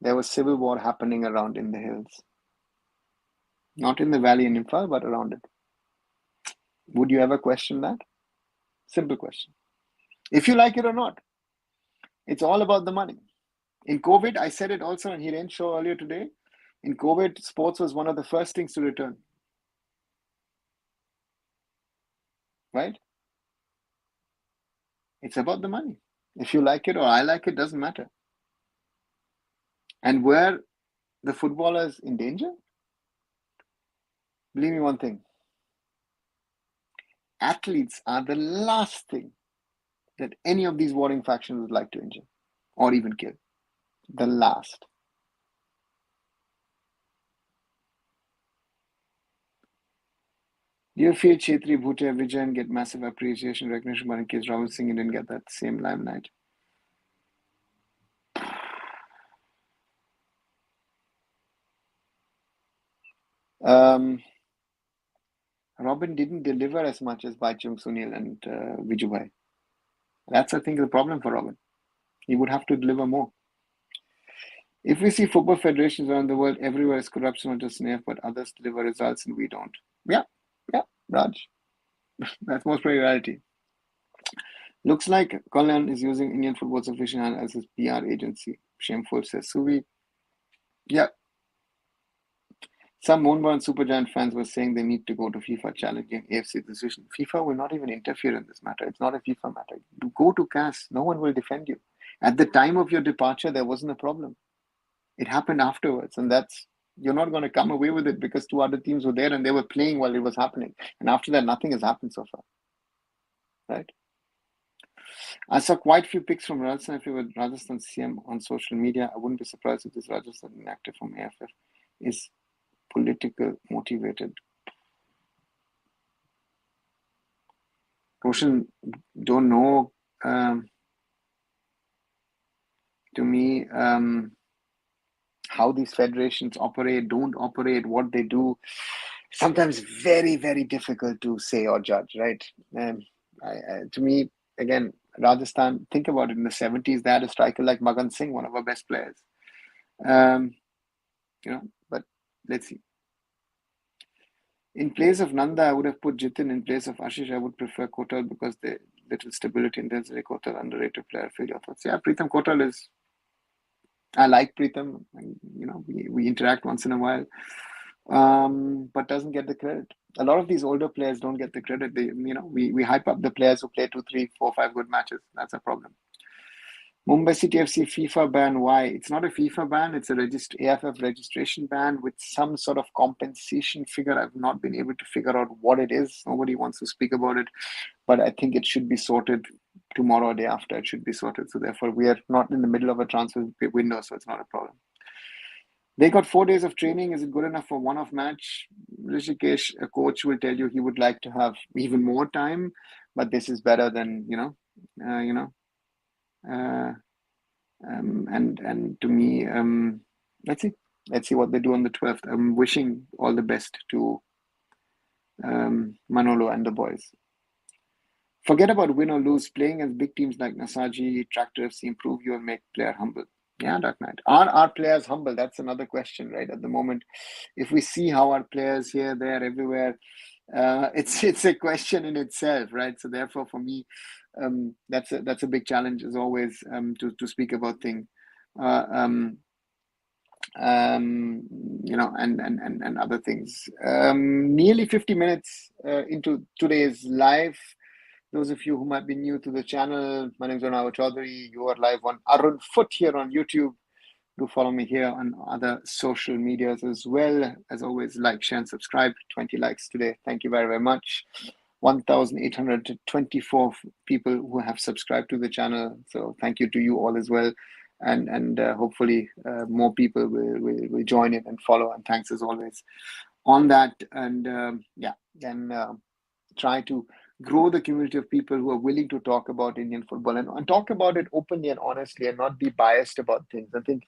there was civil war happening around in the hills. Not in the valley in Imphal, but around it. Would you ever question that? Simple question. If you like it or not, it's all about the money. In COVID, I said it also in Hiren's show earlier today. In COVID, sports was one of the first things to return. Right? It's about the money. If you like it or I like it, doesn't matter. And were the footballers in danger? Believe me one thing. Athletes are the last thing that any of these warring factions would like to injure or even kill. The last. Do you feel Chetri, Bhutia, Vijayan get massive appreciation, recognition, but in case Rahul Singh didn't get that same limelight? Robin didn't deliver as much as Baichung Sunil and Vijubhai. That's, I think, the problem for Robin. He would have to deliver more. If we see football federations around the world, everywhere is corruption, not just NAF, but others deliver results and we don't. Yeah, Raj. That's most probably reality. Looks like Kalyan is using Indian Football's official hand as his PR agency. Shameful, says Suvi. Yeah. Some Mohun Supergiant fans were saying they need to go to FIFA challenging AFC decision. FIFA will not even interfere in this matter. It's not a FIFA matter. You go to CAS. No one will defend you. At the time of your departure, there wasn't a problem. It happened afterwards, and you're not going to come away with it because two other teams were there and they were playing while it was happening. And after that, nothing has happened so far. Right? I saw quite a few pics from Rajasthan with Rajasthan CM on social media. I wouldn't be surprised if this Rajasthan actor from AIFF is political motivated. Roshan, don't know. To me, how these federations operate, don't operate, what they do. Sometimes very, very difficult to say or judge, right? To me, again, Rajasthan, think about it. In the 70s, they had a striker like Bagan Singh, one of our best players. But let's see. In place of Nanda, I would have put Jitin. In place of Ashish, I would prefer Kotal because the little stability in Density. Kotal, underrated player. Feel your thoughts. Yeah, Pritham Kotal is. I like Pritham. We interact once in a while, but doesn't get the credit. A lot of these older players don't get the credit. We hype up the players who play 2, 3, 4, 5 good matches. That's a problem. Mumbai City FC FIFA ban. Why? It's not a FIFA ban. It's a AIFF registration ban with some sort of compensation figure. I've not been able to figure out what it is. Nobody wants to speak about it, but I think it should be sorted tomorrow or day after. It should be sorted. So therefore, we are not in the middle of a transfer window, so it's not a problem. They got 4 days of training. Is it good enough for one-off match? Rishikesh, a coach, will tell you he would like to have even more time, but this is better than and to me, let's see what they do on the 12th. I'm wishing all the best to Manolo and the boys. Forget about win or lose. Playing as big teams like Nasaji, Tractor FC improve you and make player humble. Yeah, Dark Knight. Are our players humble? That's another question, right? At the moment, if we see how our players here, there, everywhere, it's a question in itself, right? So therefore, for me, that's a big challenge as always to speak about things, and other things. Nearly 50 minutes into today's live. Those of you who might be new to the channel, my name is Arun Chaudhary. You are live on Arun Foot here on YouTube. Do follow me here on other social medias as well. As always, like, share, and subscribe. 20 likes today. Thank you very, very much. 1,824 people who have subscribed to the channel. So thank you to you all as well. And hopefully more people will join in and follow. And thanks as always on that. And try to grow the community of people who are willing to talk about Indian football and talk about it openly and honestly and not be biased about things. I think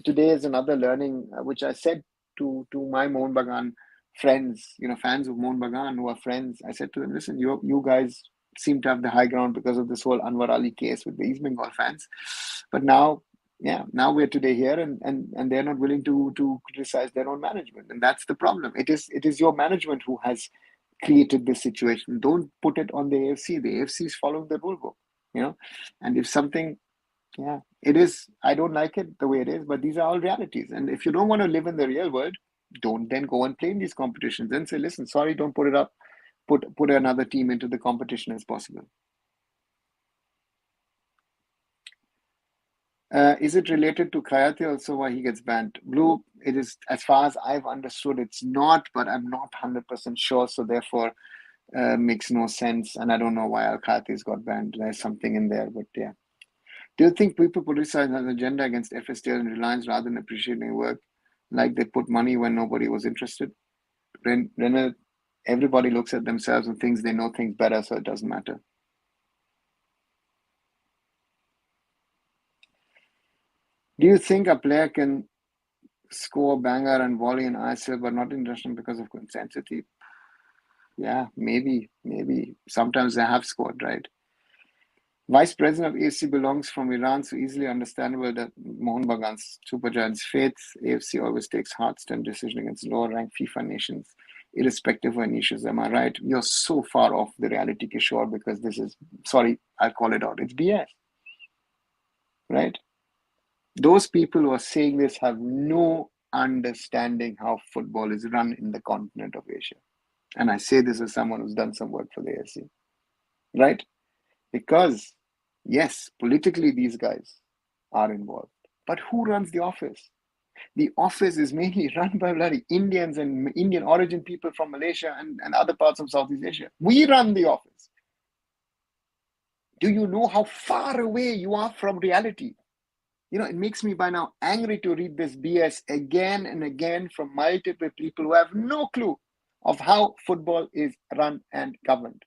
today is another learning, which I said to my Mohun Bagan friends, fans of Mohun Bagan who are friends. I said to them, listen, you guys seem to have the high ground because of this whole Anwar Ali case with the East Bengal fans. But now, yeah, now we're today here, and they're not willing to criticize their own management, and that's the problem. It is your management who has created this situation. Don't put it on the AFC. The AFC is following the rule book, and if something, yeah, it is, I don't like it the way it is, but these are all realities. And if you don't want to live in the real world, don't then go and play in these competitions. Then say, listen, sorry, don't put it up. Put another team into the competition as possible. Is it related to Kayate also why he gets banned? Blue, it is, as far as I've understood, it's not, but I'm not 100% sure. So therefore, makes no sense. And I don't know why Al Kayate's got banned. There's something in there, but yeah. Do you think people politicize an agenda against FSTL and Reliance rather than appreciating work? Like they put money when nobody was interested? Renner, everybody looks at themselves and thinks they know things better, so it doesn't matter. Do you think a player can score banger and volley in ISL but not international because of intensity? Yeah, maybe. Sometimes they have scored, right? Vice President of AFC belongs from Iran, so easily understandable that Mohun Bagan's Supergiant's faith. AFC always takes hard-stand decision against lower-ranked FIFA nations, irrespective of niches. Am I right? You're so far off the reality, Kishore, because this is, sorry, I'll call it out. It's BS, right? Those people who are saying this have no understanding how football is run in the continent of Asia. And I say this as someone who's done some work for the AFC, right? Because, yes, politically these guys are involved. But who runs the office? The office is mainly run by bloody Indians and Indian origin people from Malaysia and other parts of Southeast Asia. We run the office. Do you know how far away you are from reality? It makes me by now angry to read this BS again and again from multiple people who have no clue of how football is run and governed.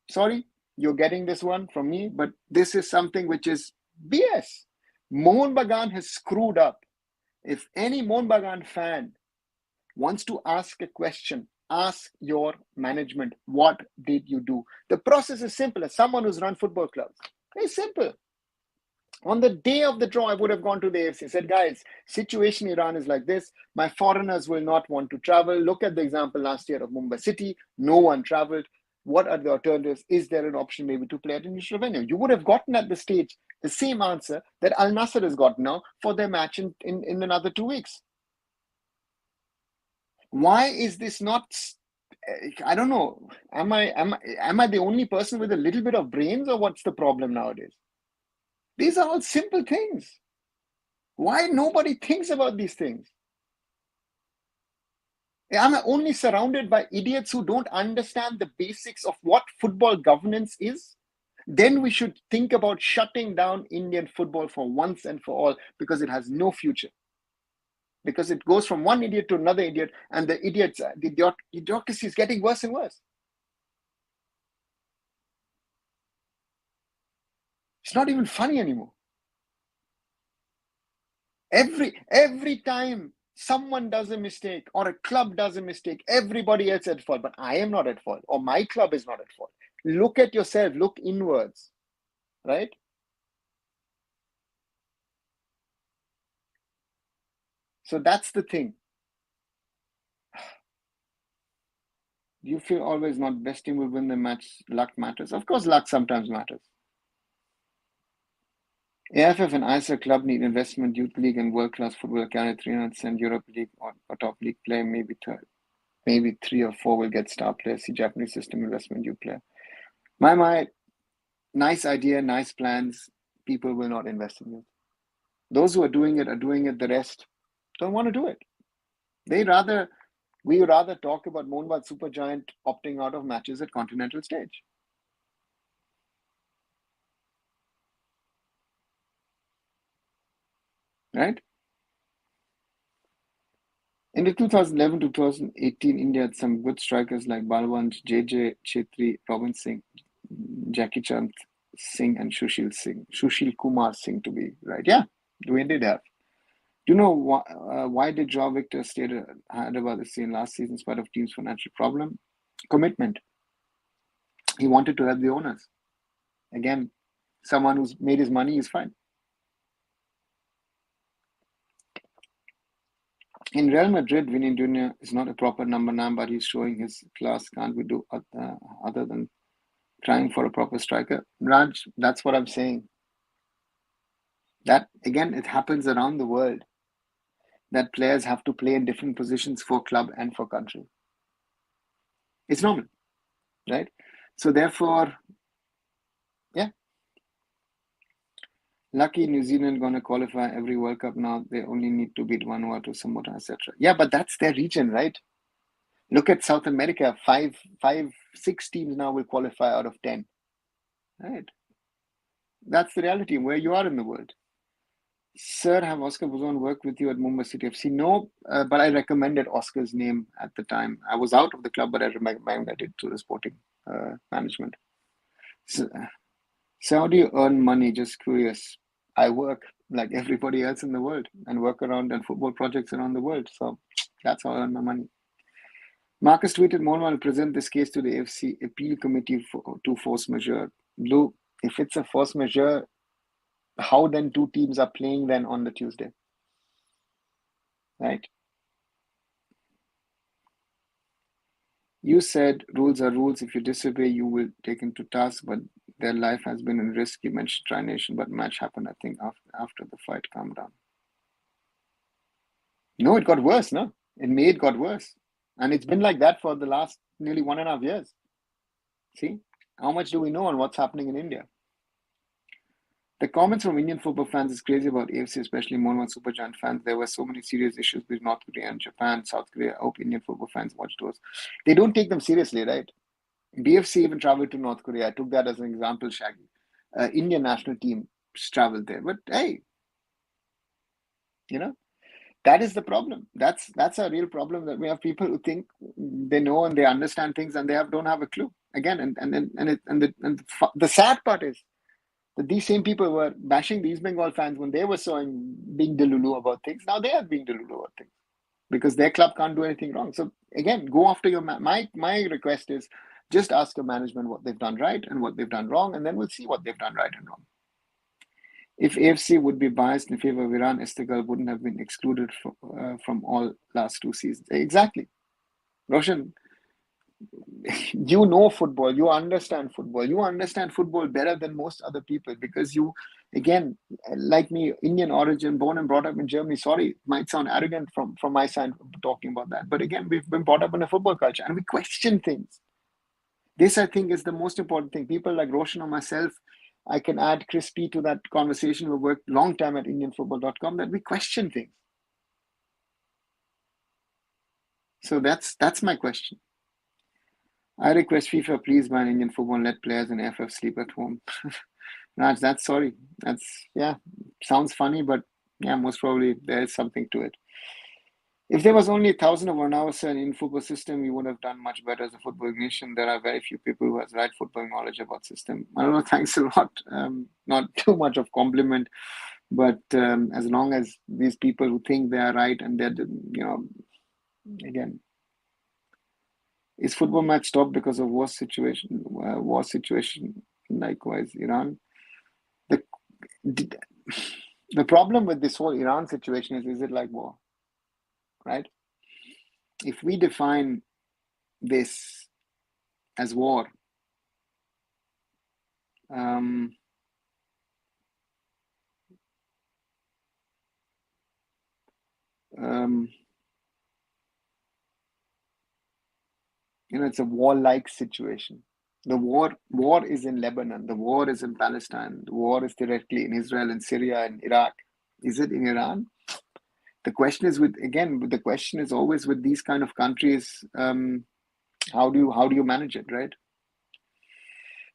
Sorry, you're getting this one from me, but this is something which is BS. Mohun Bagan has screwed up. If any Mohun Bagan fan wants to ask a question, ask your management, what did you do? The process is simple. As someone who's run football clubs, it's simple. On the day of the draw, I would have gone to the AFC and said, guys, situation in Iran is like this. My foreigners will not want to travel. Look at the example last year of Mumbai City. No one traveled. What are the alternatives? Is there an option maybe to play at a neutral venue? You would have gotten at the stage the same answer that Al Nassr has got now for their match in another 2 weeks. Why is this not? I don't know. Am I the only person with a little bit of brains, or what's the problem nowadays? These are all simple things. Why nobody thinks about these things? Am I only surrounded by idiots who don't understand the basics of what football governance is? Then we should think about shutting down Indian football for once and for all, because it has no future. Because it goes from one idiot to another idiot, and the idiocracy is getting worse and worse. It's not even funny anymore. Every time someone does a mistake or a club does a mistake, everybody else is at fault. But I am not at fault, or my club is not at fault. Look at yourself, look inwards, right? So that's the thing. Do you feel always not best team will win the match? Luck matters. Of course, luck sometimes matters. AIFF and ISA club need investment, youth league and world-class football academy, 300% Europe league or top league player, maybe 3 or 4 will get star players. See Japanese system investment, you player. My nice idea, nice plans. People will not invest in you. Those who are doing it. The rest don't want to do it. We would rather talk about Mohun Supergiant opting out of matches at continental stage. Right? In the 2011-2018, India had some good strikers like Balwant, JJ Chetri, Robin Singh, Jackie Chand Singh, and Sushil Kumar Singh to be right. Yeah, we did have. Do you know why did Joao Victor stay at Hyderabad FC in last season in spite of team's financial problem? Commitment. He wanted to help the owners. Again, someone who's made his money is fine. In Real Madrid, Vinny Jr. is not a proper number 9, but he's showing his class. Can't we do other than trying for a proper striker? Raj, that's what I'm saying. That, again, it happens around the world that players have to play in different positions for club and for country. It's normal, right? So therefore, yeah. Lucky New Zealand going to qualify every World Cup now. They only need to beat Vanuatu, Samoa, etc. Yeah, but that's their region, right? Look at South America. Six teams now will qualify out of 10. Right? That's the reality where you are in the world. Sir, have Oscar Buzon worked with you at Mumbai City FC? No, but I recommended Oscar's name at the time. I was out of the club, but I recommended it to the sporting management. So how do you earn money? Just curious. I work like everybody else in the world and work around on football projects around the world. So that's how I earn my money. Marcus tweeted, Mohun will present this case to the AFC appeal committee to force majeure. Blue, if it's a force majeure, how then two teams are playing then on the Tuesday? Right? You said rules are rules. If you disobey, you will take into task, but their life has been in risk. You mentioned Tri Nation, but match happened, I think, after the fight calmed down. No, it got worse, no? In May, it got worse. And it's been like that for the last nearly 1.5 years. See? How much do we know on what's happening in India? The comments from Indian football fans is crazy about AFC, especially Mohun Supergiant fans. There were so many serious issues with North Korea and Japan, South Korea. I hope Indian football fans watch those. They don't take them seriously, right? BFC even traveled to North Korea. I took that as an example, Shaggy. Indian national team traveled there. But hey, that is the problem. That's a real problem, that we have people who think they know and they understand things and they don't have a clue. Again, the sad part is that these same people were bashing the East Bengal fans when they were being delulu about things. Now they are being delulu about things because their club can't do anything wrong. So again, go after your my request is just ask your management what they've done right and what they've done wrong, and then we'll see what they've done right and wrong. If AFC would be biased in favor of Iran, Istiklal wouldn't have been excluded from all last 2 seasons. Exactly. Roshan, you know football, you understand football better than most other people because you, again, like me, Indian origin, born and brought up in Germany. Sorry, it might sound arrogant from my side talking about that, but again, we've been brought up in a football culture and we question things. This, I think, is the most important thing. People like Roshan or myself, I can add Chris P to that conversation. We worked a long time at indianfootball.com, that we question things. So that's my question. I request FIFA, please ban Indian football and let players in AIFF sleep at home. Raj, that's sorry. Sounds funny, but yeah, most probably there is something to it. If there was only 1,000 of Varnavasa in football system, we would have done much better as a football nation. There are very few people who has right football knowledge about system. I don't know, thanks a lot. Not too much of compliment, but as long as these people who think they are right and they're, again, is football match stopped because of war situation? Likewise, Iran. The problem with this whole Iran situation is it like war, right? If we define this as war, it's a war-like situation. The war is in Lebanon. The war is in Palestine. The war is directly in Israel and Syria and Iraq. Is it in Iran? The question is the question is always with these kind of countries, how do you manage it, right?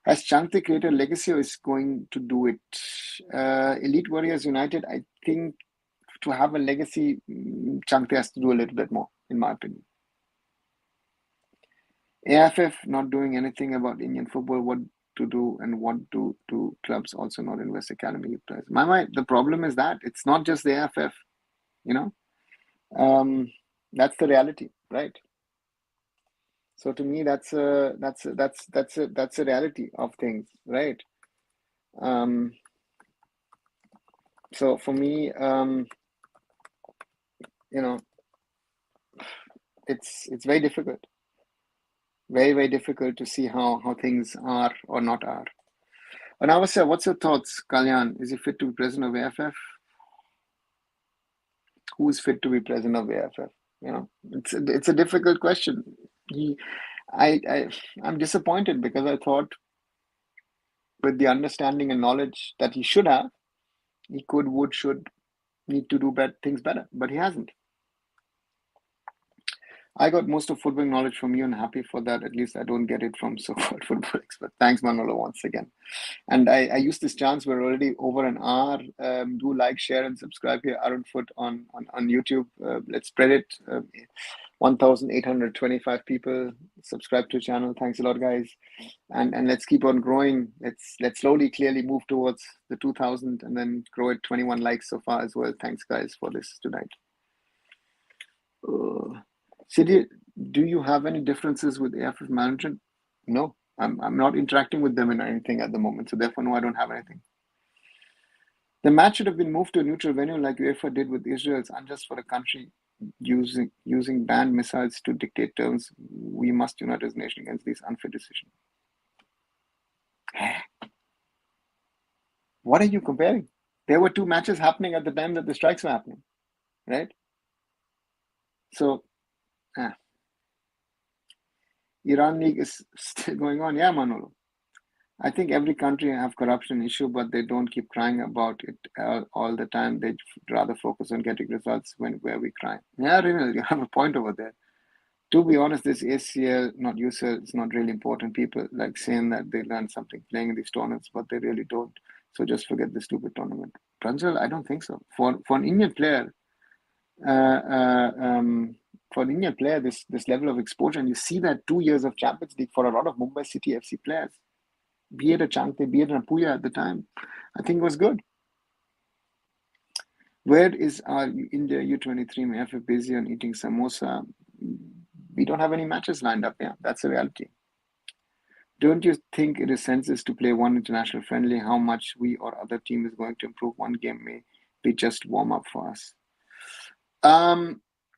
Has Changte created a legacy or is going to do it? Elite Warriors United, I think to have a legacy, Changte has to do a little bit more, in my opinion. AIFF not doing anything about Indian football, what to do and what do clubs also not invest academy players. The problem is that it's not just the AIFF, that's the reality, right? So to me, that's a reality of things, right? So for me, it's very difficult, very, very difficult to see how things are or not are. And I was saying, what's your thoughts, Kalyan? Is he fit to be president of AFF? Who's fit to be president of AFF? You know, it's a difficult question. He, I I'm disappointed because I thought with the understanding and knowledge that he should have, he could, would, should, need to do things better, but he hasn't. I got most of football knowledge from you and happy for that. At least I don't get it from so-called football expert. Thanks, Manolo, once again. And I use this chance. We're already over an hour. Do like, share, and subscribe here, arunfoot on YouTube. Let's spread it. 1,825 people subscribe to the channel. Thanks a lot, guys. And let's keep on growing. Let's slowly, clearly move towards the 2,000 and then grow it. 21 likes so far as well. Thanks, guys, for this tonight. Siddhi, do you have any differences with AFF management? No, I'm not interacting with them in anything at the moment. So therefore, no, I don't have anything. The match should have been moved to a neutral venue like UEFA did with Israel. It's unjust for the country using banned missiles to dictate terms. We must unite as a nation against these unfair decisions. What are you comparing? There were two matches happening at the time that the strikes were happening, right? So, Iran League is still going on. Yeah, Manolo. I think every country have corruption issue, but they don't keep crying about it all the time. They rather focus on getting results where we cry. Yeah, Rinal, you have a point over there. To be honest, this ACL, not UCL, it's not really important. People like saying that they learn something playing in these tournaments, but they really don't. So just forget the stupid tournament. Pranjal, I don't think so. For an Indian player, this level of exposure, and you see that 2 years of Champions League for a lot of Mumbai City FC players, be it a Changte, be it an Apuya at the time, I think it was good. Where is our India U23 AIFF busy on eating samosa? We don't have any matches lined up. Yeah, that's a reality. Don't you think it is senseless to play one international friendly? How much we or other team is going to improve one game may be just warm up for us.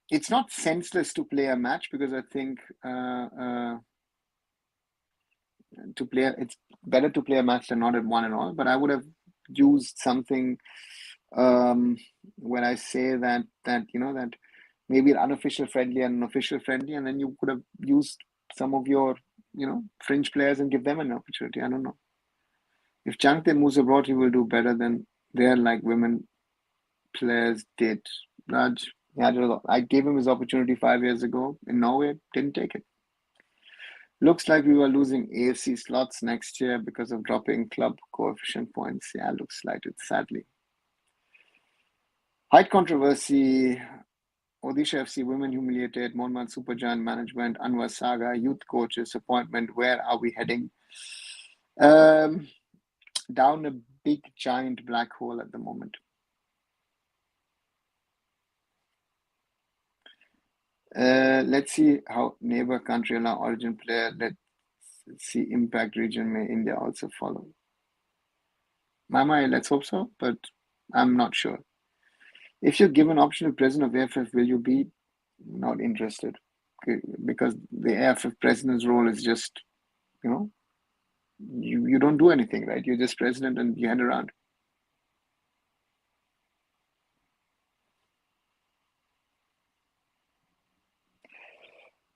It's not senseless to play a match because I think it's better to play a match than not at one and all. But I would have used something when I say that maybe an unofficial friendly and an official friendly, and then you could have used some of your fringe players and give them an opportunity. I don't know. If Changte moves abroad, he will do better than there, like women players did. Raj, I gave him his opportunity 5 years ago in Norway, didn't take it. Looks like we were losing AFC slots next year because of dropping club coefficient points. Yeah, looks like it, sadly. Height controversy. Odisha FC Women humiliated. Mohun Supergiant management. Anwar saga. Youth coaches appointment. Where are we heading? Down a big giant black hole at the moment. Let's see how neighbor country allow origin player. Let's see impact region. May India also follow? Mama, let's hope so, but I'm not sure. If you're given option to president of AFF, will you be not interested? Because the AFF president's role is just, you don't do anything, right? You're just president and you hand around.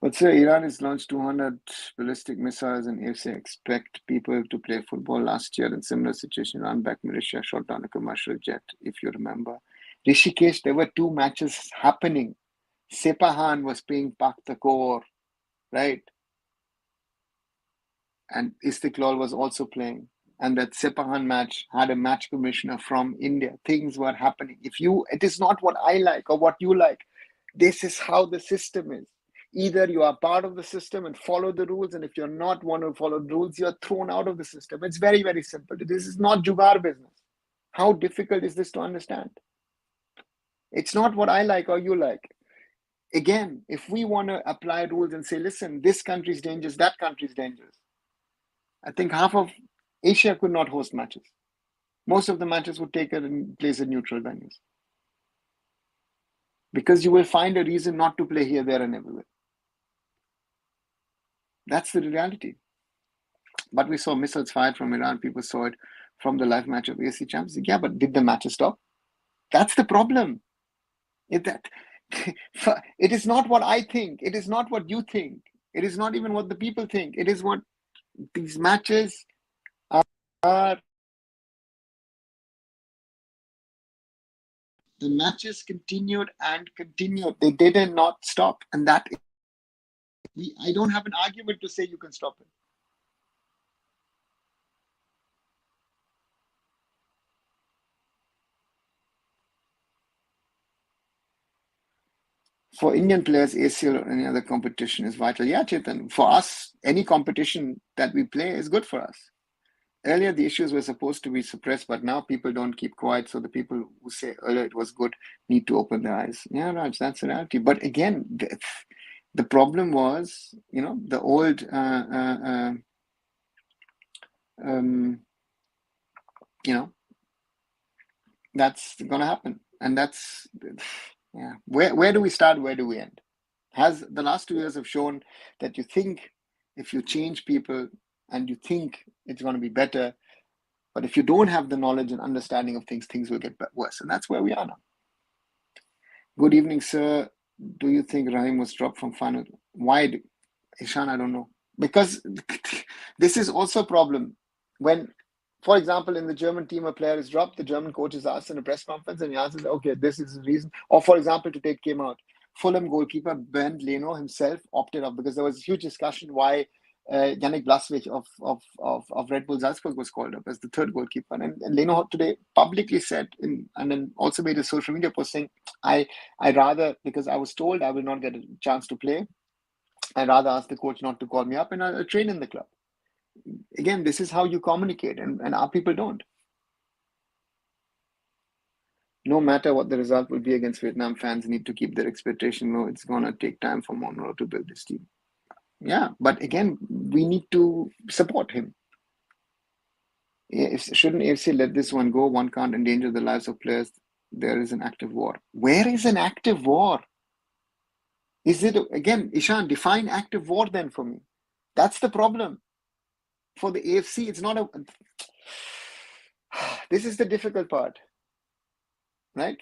But sir, Iran has launched 200 ballistic missiles and if they expect people to play football last year in similar situation, Iran backed militia shot down a commercial jet, if you remember. Rishikesh, there were two matches happening. Sepahan was playing Pak Takor, right? And Istiklal was also playing. And that Sepahan match had a match commissioner from India. Things were happening. It is not what I like or what you like. This is how the system is. Either you are part of the system and follow the rules, and if you're not want to follow the rules, you're thrown out of the system. It's very, very simple. This is not jugaad business. How difficult is this to understand? It's not what I like or you like. Again, if we want to apply rules and say, listen, this country is dangerous, that country is dangerous, I think half of Asia could not host matches. Most of the matches would take place in neutral venues. Because you will find a reason not to play here, there, and everywhere. That's the reality. But we saw missiles fired from Iran. People saw it from the live match of AFC Champions League. Yeah, but did the matches stop? That's the problem. It is not what I think. It is not what you think. It is not even what the people think. It is what these matches are. The matches continued and continued. They did not stop. And that I don't have an argument to say you can stop it. For Indian players, ACL or any other competition is vital. Yeah, Chetan, for us, any competition that we play is good for us. Earlier, the issues were supposed to be suppressed, but now people don't keep quiet. So the people who say earlier it was good need to open their eyes. Yeah, Raj, that's the reality. But again, the problem was, the old, that's going to happen. And that's, yeah. Where do we start? Where do we end? Has the last 2 years have shown that you think if you change people and you think it's going to be better, but if you don't have the knowledge and understanding of things will get worse. And that's where we are now. Good evening, sir. Do you think Rahim was dropped from final? Why? Ishan, I don't know. Because this is also a problem. When, for example, in the German team, a player is dropped, the German coach is asked in a press conference and he answers, okay, this is the reason. Or, for example, to take Kim out, Fulham goalkeeper Bernd Leno himself opted out because there was a huge discussion why Yannick Blaswich of Red Bull Salzburg was called up as the third goalkeeper. And Leno today publicly said, and then also made a social media post saying, I rather, because I was told I will not get a chance to play, I'd rather ask the coach not to call me up and I'll train in the club. Again, this is how you communicate, and our people don't. No matter what the result will be against Vietnam, fans need to keep their expectation low. It's going to take time for Monroe to build this team. Yeah, but again, we need to support him. Shouldn't AFC let this one go? One can't endanger the lives of players. There is an active war. Where is an active war? Is it, again, Ishan, define active war then for me. That's the problem. For the AFC, it's not a... This is the difficult part, right?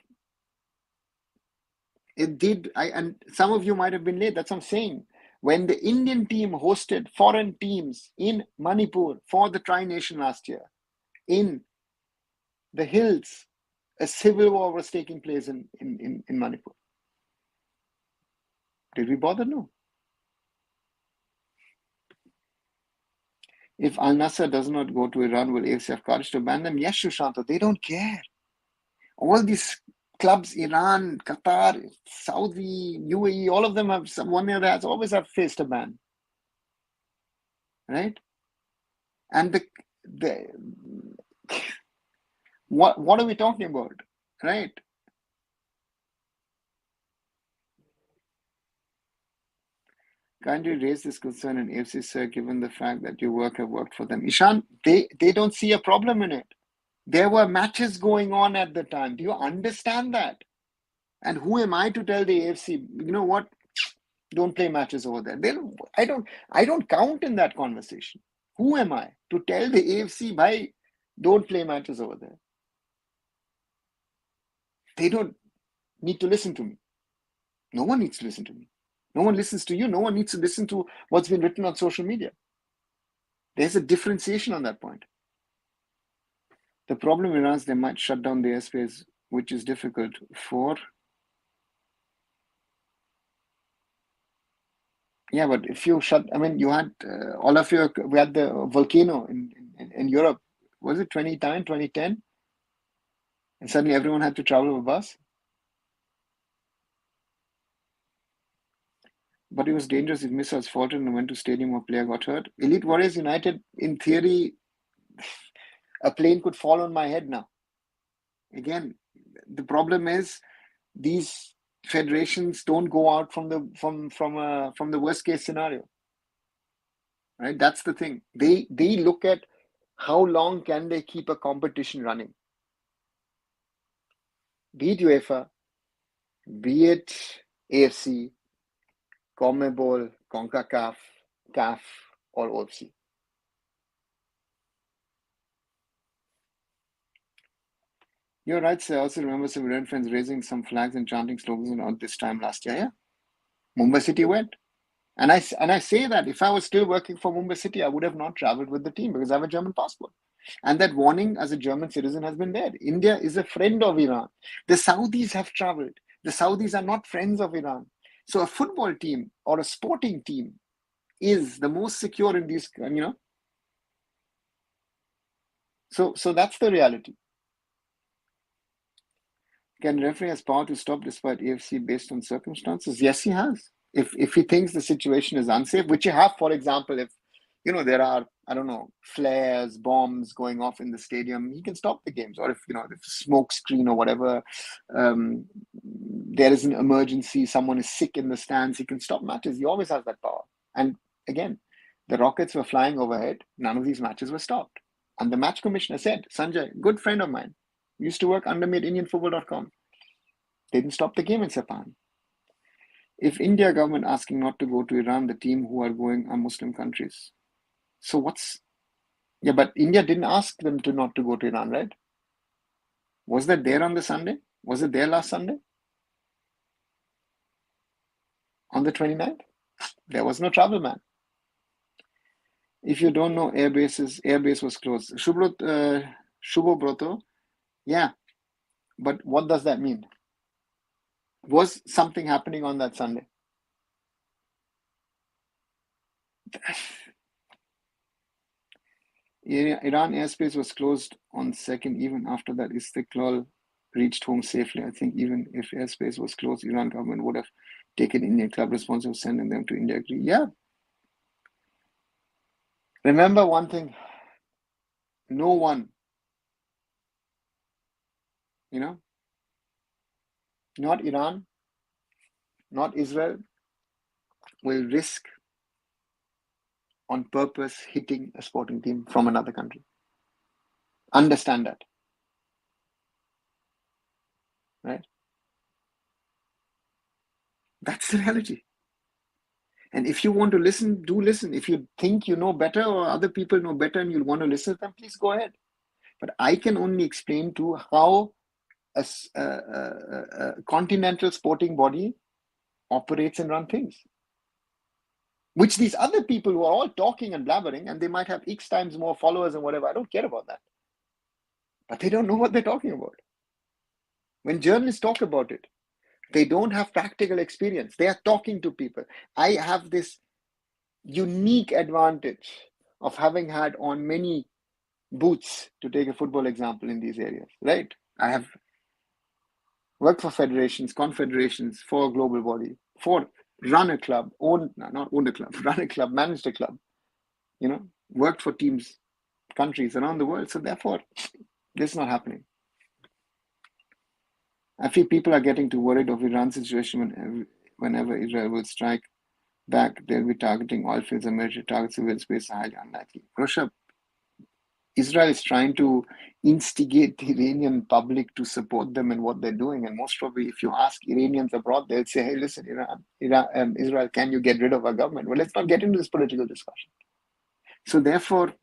It did, and some of you might have been late. That's what I'm saying. When the Indian team hosted foreign teams in Manipur for the Tri-Nation last year, in the hills, a civil war was taking place in Manipur. Did we bother? No. If Al Nassr does not go to Iran, will AFC have courage to ban them? Yes, Shushanto, they don't care. All these clubs, Iran, Qatar, Saudi, UAE, all of them have one or the other always have faced a ban. Right? And what are we talking about? Right? Can't you raise this concern in AFC, sir, given the fact that your work have worked for them? Ishan, they don't see a problem in it. There were matches going on at the time. Do you understand that? And who am I to tell the AFC, you know what? Don't play matches over there. I don't count in that conversation. Who am I to tell the AFC, bhai, don't play matches over there? They don't need to listen to me. No one needs to listen to me. No one listens to you. No one needs to listen to what's been written on social media. There's a differentiation on that point. The problem is they might shut down the airspace, which is difficult for... Yeah, but if you shut... I mean, you had all of you... We had the volcano in Europe. Was it 2010? And suddenly everyone had to travel with a bus. But it was dangerous if missiles faltered and went to stadium or player got hurt. Elite Warriors United, in theory, a plane could fall on my head now. Again, the problem is these federations don't go out from the worst case scenario. Right? That's the thing. They look at how long can they keep a competition running. Be it UEFA, be it AFC, CONMEBOL, CONCACAF, CAF, or OFC. You're right, sir. I also remember some Red friends raising some flags and chanting slogans around this time last year. Yeah, Mumbai City went. And I say that if I was still working for Mumbai City, I would have not traveled with the team because I have a German passport. And that warning as a German citizen has been there. India is a friend of Iran. The Saudis have traveled. The Saudis are not friends of Iran. So a football team or a sporting team is the most secure in these, So that's the reality. Can referee has power to stop despite AFC based on circumstances? Yes, he has. If he thinks the situation is unsafe, which you have, for example, if there are, I don't know, flares, bombs going off in the stadium, he can stop the games. Or if the smoke screen or whatever, there is an emergency, someone is sick in the stands, he can stop matches. He always has that power. And again, the rockets were flying overhead. None of these matches were stopped. And the match commissioner said, Sanjay, good friend of mine, used to work under me at IndianFootball.com. They didn't stop the game in Japan. If India government asking not to go to Iran, the team who are going are Muslim countries. So but India didn't ask them to not to go to Iran, right? Was that there on the Sunday? Was it there last Sunday? On the 29th? There was no travel ban. If you don't know, airbase was closed. Shubho Broto, yeah. But what does that mean? Was something happening on that Sunday? Iran airspace was closed on 2nd. Even after that, Istiklal reached home safely. I think even if airspace was closed, Iran government would have taken Indian club responsible, sending them to India. Yeah. Remember one thing, no one, not Iran, not Israel, will risk on purpose hitting a sporting team from another country. Understand that. Right? That's the reality. And if you want to listen, do listen. If you think you know better or other people know better and you want to listen to them, please go ahead. But I can only explain to how a continental sporting body operates and run things. Which these other people who are all talking and blabbering, and they might have X times more followers and whatever, I don't care about that. But they don't know what they're talking about. When journalists talk about it, they don't have practical experience. They are talking to people. I have this unique advantage of having had on many booths, to take a football example, in these areas, right? I have worked for federations, confederations, for a global body, run a club, not own a club, run a club, managed a club, worked for teams, countries around the world. So therefore, this is not happening. I feel people are getting too worried of Iran's situation whenever Israel will strike back, they'll be targeting oil fields and military targets. Civil space highly unlikely. Russia, Israel is trying to instigate the Iranian public to support them in what they're doing. And most probably, if you ask Iranians abroad, they'll say, hey, listen, Israel, can you get rid of our government? Well, let's not get into this political discussion. So therefore,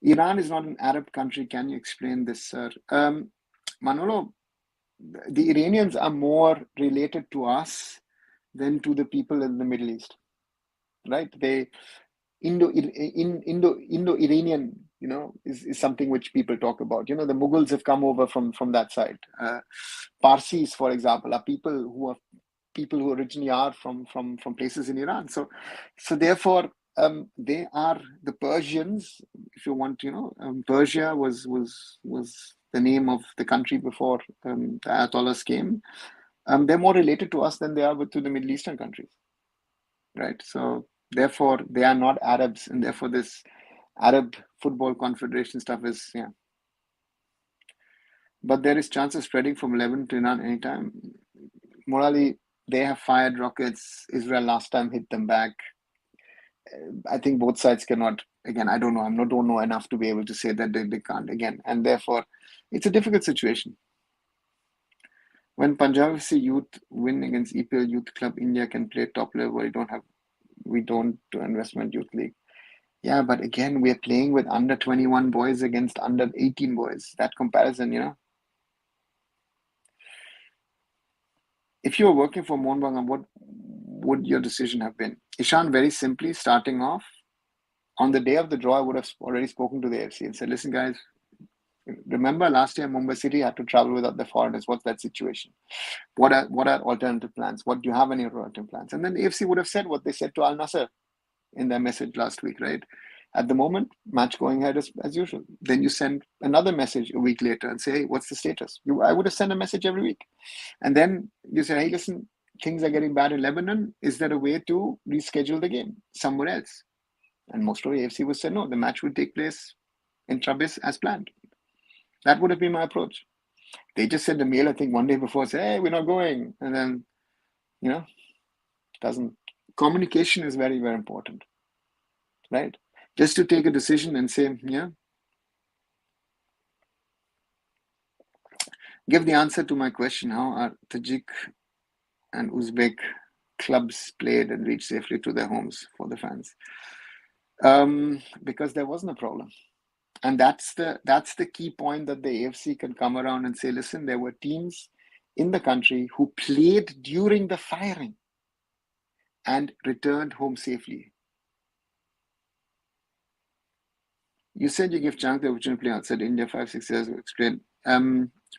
Iran is not an Arab country. Can you explain this, sir? Manolo, the Iranians are more related to us than to the people in the Middle East, right? Indo-Iranian, is something which people talk about. The Mughals have come over from that side. Parsis, for example, are people who originally are from places in Iran. So therefore, they are the Persians. If you want, Persia was the name of the country before the Ayatollahs came. They're more related to us than they are to the Middle Eastern countries, right? So therefore, they are not Arabs, and therefore this Arab Football Confederation stuff is, yeah. But there is chance of spreading from Lebanon to Iran anytime. Morally, they have fired rockets. Israel last time hit them back. I think both sides cannot. Again, I don't know. Don't know enough to be able to say that they can't again, and therefore, it's a difficult situation. When Punjab FC youth win against EPL Youth Club, India can play top level where you don't have we don't do investment youth league. Yeah, but again, we're playing with under 21 boys against under 18 boys. That comparison, If you were working for Mohun Bagan, what would your decision have been? Ishan, very simply, starting off, on the day of the draw, I would have already spoken to the AFC and said, listen, guys, remember last year Mumbai City had to travel without the foreigners. What's that situation? What are alternative plans? What do you have any alternative plans? And then the AFC would have said what they said to Al Nasser in their message last week, right? At the moment, match going ahead as usual. Then you send another message a week later and say, hey, what's the status? I would have sent a message every week. And then you say, hey, listen, things are getting bad in Lebanon. Is there a way to reschedule the game somewhere else? And most of the AFC would say, no, the match would take place in Trabis as planned. That would have been my approach. They just sent a mail, I think, one day before, say, hey, we're not going. And then, doesn't. Communication is very, very important, right? Just to take a decision and say, give the answer to my question. How are Tajik and Uzbek clubs played and reached safely to their homes for the fans? Because there wasn't a problem. And that's the key point that the AFC can come around and say, listen, there were teams in the country who played during the firing and returned home safely. You said you give Chang the opportunity to play outside India 5-6 years ago. Explain.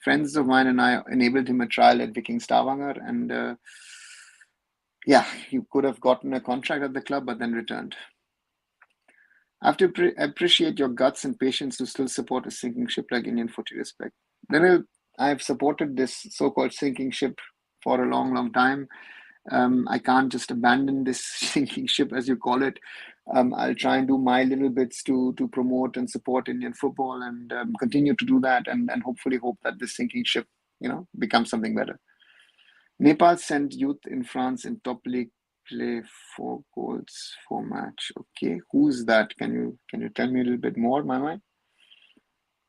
Friends of mine and I enabled him a trial at Viking Stavanger, and he could have gotten a contract at the club, but then returned. I have to appreciate your guts and patience to still support a sinking ship like Indian footy. Respect. Then I've supported this so-called sinking ship for a long, long time. I can't just abandon this sinking ship, as you call it. I'll try and do my little bits to promote and support Indian football and continue to do that and hopefully hope that this sinking ship, becomes something better. Nepal sent youth in France in top league play 4 goals, 4 match. Okay, who's that? Can you tell me a little bit more, my mind?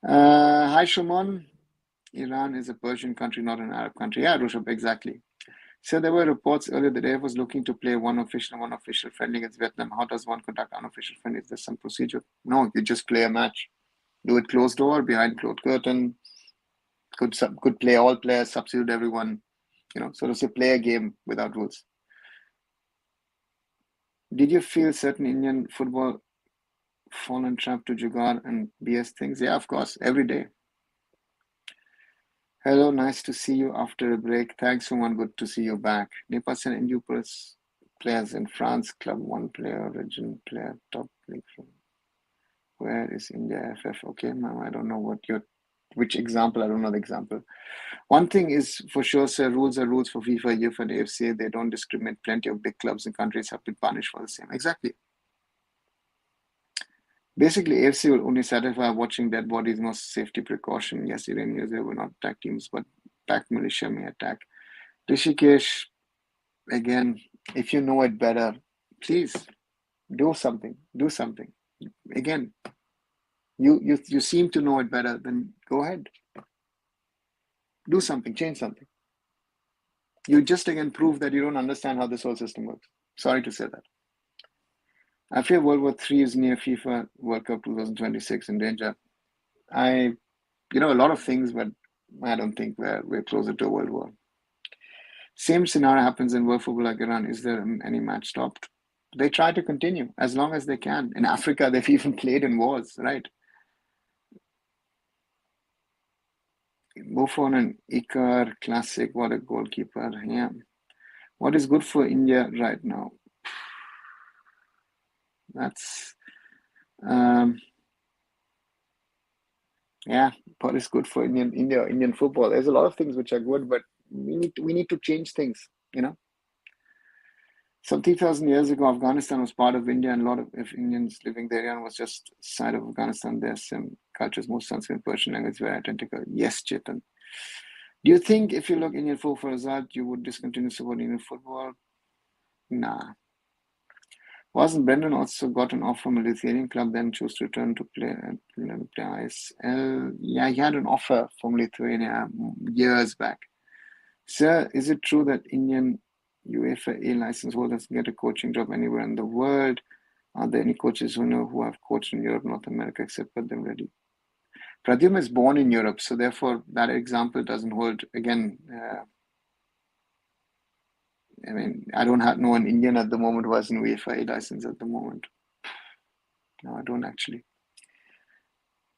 Hi, Shumon. Iran is a Persian country, not an Arab country. Yeah, Rushabh, exactly. So there were reports earlier that AIFF was looking to play one official and one official friendly against Vietnam. How does one conduct unofficial friendly? Is there some procedure? No, you just play a match. Do it closed door, behind closed curtain. Could play all players, substitute everyone. So to say, play a game without rules. Did you feel certain Indian football fallen trap to Jugaad and BS things? Yeah, of course, every day. Hello, nice to see you after a break. Thanks, someone. Good to see you back. Nepal and NU players in France, club 1 player, origin player, top league from. Where is India AIFF? Okay, ma'am, I don't know which example. I don't know the example. One thing is for sure, sir, rules are rules for FIFA, AIFF, and AFC. They don't discriminate. Plenty of big clubs and countries have been punished for the same. Exactly. Basically, AFC will only satisfy watching dead bodies, no safety precaution. Yes, Iranians, they will not attack teams, but pack militia may attack. Rishikesh, again, if you know it better, please do something. Do something. Again, you seem to know it better, then go ahead. Do something, change something. You just again prove that you don't understand how this whole system works. Sorry to say that. I feel World War III is near. FIFA World Cup 2026 in danger. A lot of things, but I don't think we're closer to a world war. Same scenario happens in World Football like Iran. Is there any match stopped? They try to continue as long as they can. In Africa, they've even played in wars, right? Buffon and Icar, classic. What a goalkeeper. Yeah. What is good for India right now? That's what is good for Indian football. There's a lot of things which are good, but we need to change things, Some 3,000 years ago, Afghanistan was part of India, and a lot of Indians living there, Iran was just side of Afghanistan. There's some cultures, most Sanskrit, Persian language, very identical. Yes, Chetan. Do you think if you look Indian football for result, you would discontinue supporting Indian football? Nah. Wasn't Brendan also got an offer from a Lithuanian club, then chose to return to play ISL? Yeah, he had an offer from Lithuania years back. Sir, is it true that Indian UEFA A license holders can get a coaching job anywhere in the world. Are there any coaches who know who have coached in Europe, North America, except put them ready? Pradyum is born in Europe, so therefore that example doesn't hold. Again, I mean, I don't know an Indian at the moment who has an UEFA A license at the moment. No, I don't actually.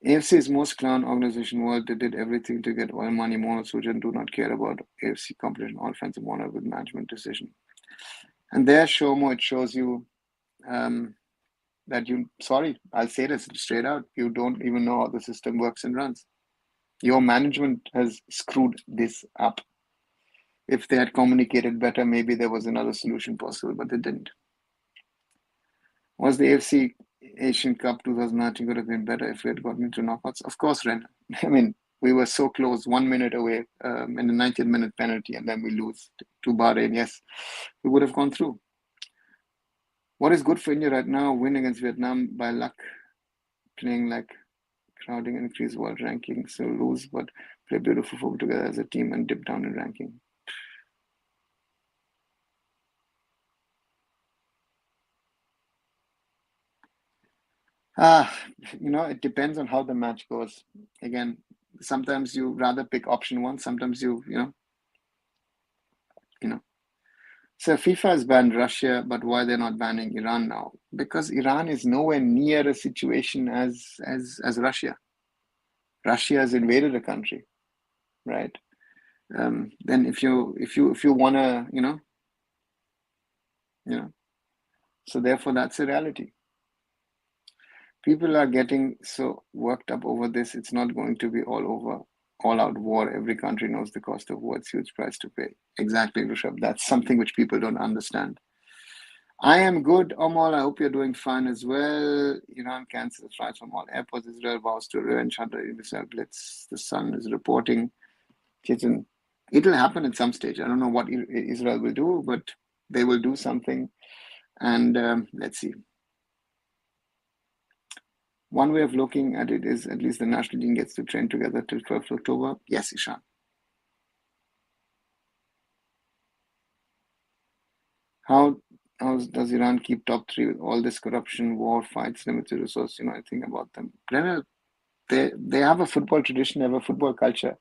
AFC is most clown organization in the world. They did everything to get oil money. Mono Sujan do not care about AFC competition. All fans of honor with management decision. And there, Shomo, it shows you that I'll say this straight out. You don't even know how the system works and runs. Your management has screwed this up. If they had communicated better, maybe there was another solution possible, but they didn't. Was the AFC Asian Cup 2019 could have been better if we had gotten into knockouts? Of course, Ren. I mean, we were so close, 1 minute away in the 90th minute penalty, and then we lose to Bahrain. Yes, we would have gone through. What is good for India right now? Win against Vietnam by luck, playing like crowding, increase world ranking. So lose, but play beautiful football together as a team and dip down in ranking. It depends on how the match goes. Again, sometimes you rather pick option one. Sometimes you know. So FIFA has banned Russia, but why they're not banning Iran now? Because Iran is nowhere near a situation as Russia. Russia has invaded a country, right? Then if you wanna, so therefore that's a reality. People are getting so worked up over this. It's not going to be all out war. Every country knows the cost of war. It's huge price to pay. Exactly, Rishabh. That's something which people don't understand. I am good, Omar. I hope you're doing fine as well. Iran cancels flights from all airports. Israel vows to revenge 100 Israel blitz. The Sun is reporting. It'll happen at some stage. I don't know what Israel will do, but they will do something. And let's see. One way of looking at it is at least the national team gets to train together till 12th October. Yes, Ishan. How does Iran keep top three with all this corruption, war, fights, limited resources? I think about them. They have a football tradition, they have a football culture.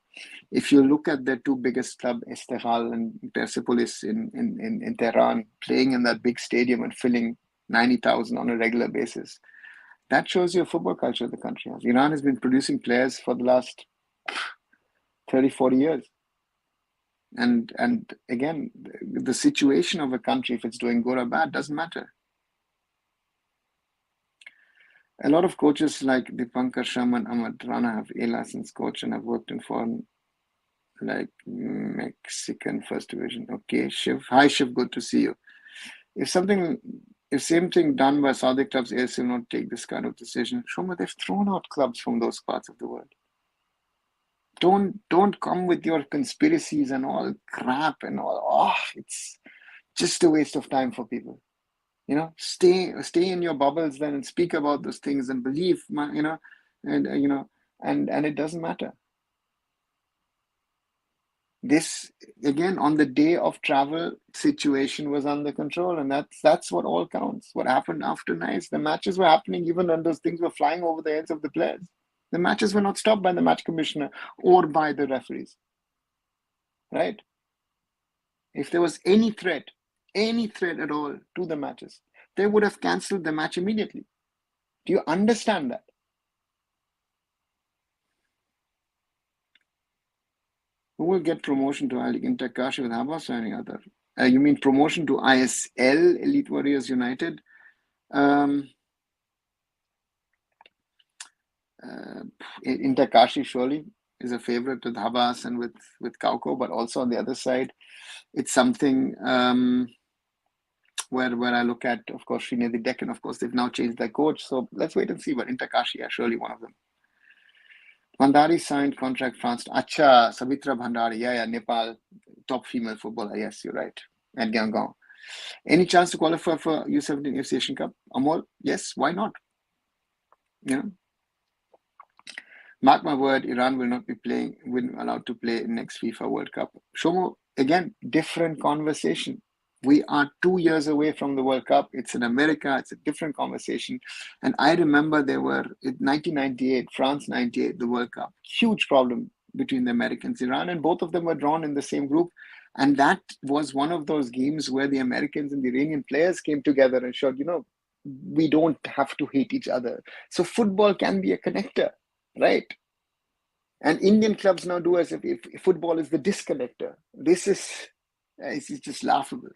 If you look at their two biggest clubs, Esteghlal and Persepolis in Tehran, playing in that big stadium and filling 90,000 on a regular basis, that shows you a football culture the country has. Iran has been producing players for the last 30, 40 years. And again, the situation of a country, if it's doing good or bad, doesn't matter. A lot of coaches like Dipankar Sharma, Ahmad Rana have A license coach and have worked in foreign, like Mexican first division. Okay, Shiv. Hi, Shiv. Good to see you. If same thing done by Saudi clubs, AS will not take this kind of decision. Shoma, they've thrown out clubs from those parts of the world. Don't come with your conspiracies and all crap and all. It's just a waste of time for people. Stay in your bubbles then and speak about those things and believe, and it doesn't matter. This again on the day of travel, situation was under control, and that's what all counts. What happened after nice, the matches were happening even when those things were flying over the heads of the players. The matches were not stopped by the match commissioner or by the referees, right? If there was any threat at all to the matches, they would have cancelled the match immediately. Do you understand that? Who will get promotion to I-League? Interkashi with Habas or any other? You mean promotion to ISL, Elite Warriors United? Interkashi surely is a favorite with Habas and with Kauko, but also on the other side, it's something where I look at, of course, Srinidhi Deccan. Of course, they've now changed their coach, so let's wait and see. But Interkashi, yeah, surely one of them. Bhandari signed contract France. Acha, Savitra Bhandari, yeah, Nepal, top female footballer. Yes, you're right. At Gyangon. Any chance to qualify for U17 AFC Asian Cup? Amol, yes, why not? Mark my word, Iran will not be allowed to play in next FIFA World Cup. Shomo, again, different conversation. We are 2 years away from the World Cup. It's in America. It's a different conversation. And I remember there were in 1998, France 98, the World Cup. Huge problem between the Americans, Iran, and both of them were drawn in the same group. And that was one of those games where the Americans and the Iranian players came together and showed, we don't have to hate each other. So football can be a connector, right? And Indian clubs now do as if football is the disconnector. This is it's just laughable.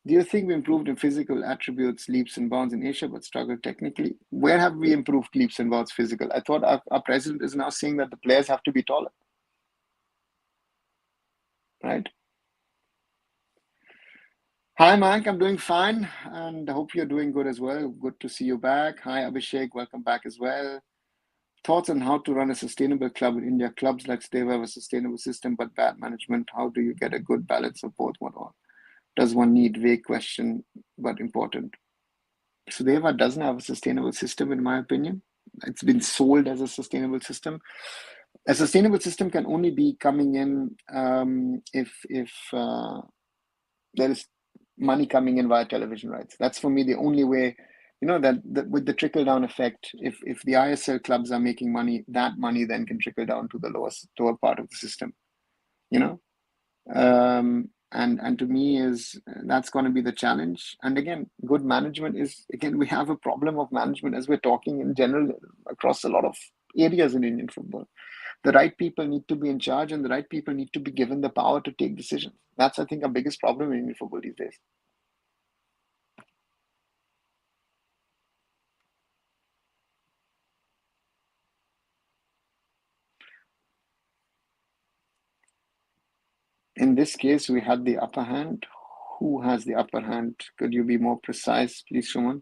Do you think we improved in physical attributes, leaps and bounds in Asia, but struggled technically? Where have we improved leaps and bounds physical? I thought our president is now saying that the players have to be taller, right? Hi, Mayank. I'm doing fine, and I hope you're doing good as well. Good to see you back. Hi, Abhishek. Welcome back as well. Thoughts on how to run a sustainable club in India? Clubs like Steva have a sustainable system, but bad management. How do you get a good balance of both? What all does one need? Vague question, but important. Sudeva doesn't have a sustainable system, in my opinion. It's been sold as a sustainable system. A sustainable system can only be coming in if there is money coming in via television rights. That's for me the only way. That with the trickle down effect, if the ISL clubs are making money, that money then can trickle down to the lower part of the system. And to me that's going to be the challenge. And again, good management is, again, we have a problem of management as we're talking in general across a lot of areas in Indian football. The right people need to be in charge, and the right people need to be given the power to take decisions. That's, I think, our biggest problem in Indian football these days. In this case, we had the upper hand. Who has the upper hand? Could you be more precise, please, Shuman?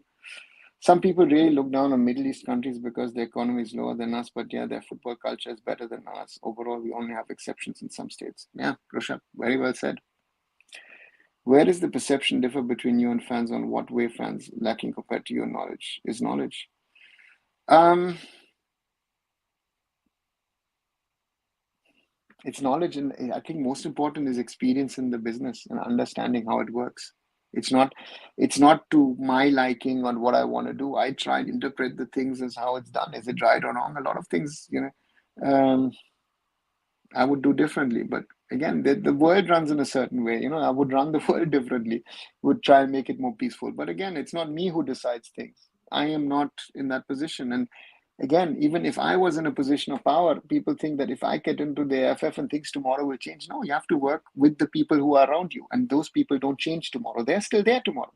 Some people really look down on Middle East countries because their economy is lower than us, but yeah, their football culture is better than ours. Overall, we only have exceptions in some states. Yeah, Rushabh, very well said. Where does the perception differ between you and fans on what way fans lacking compared to your knowledge is knowledge? It's knowledge, and I think most important is experience in the business and understanding how it works. It's not to my liking on what I want to do. I try and interpret the things as how it's done. Is it right or wrong? A lot of things, I would do differently. But again, the world runs in a certain way. I would run the world differently, would try and make it more peaceful. But again, it's not me who decides things. I am not in that position. And again, even if I was in a position of power, people think that if I get into the AIFF and things tomorrow will change. No, you have to work with the people who are around you. And those people don't change tomorrow. They're still there tomorrow.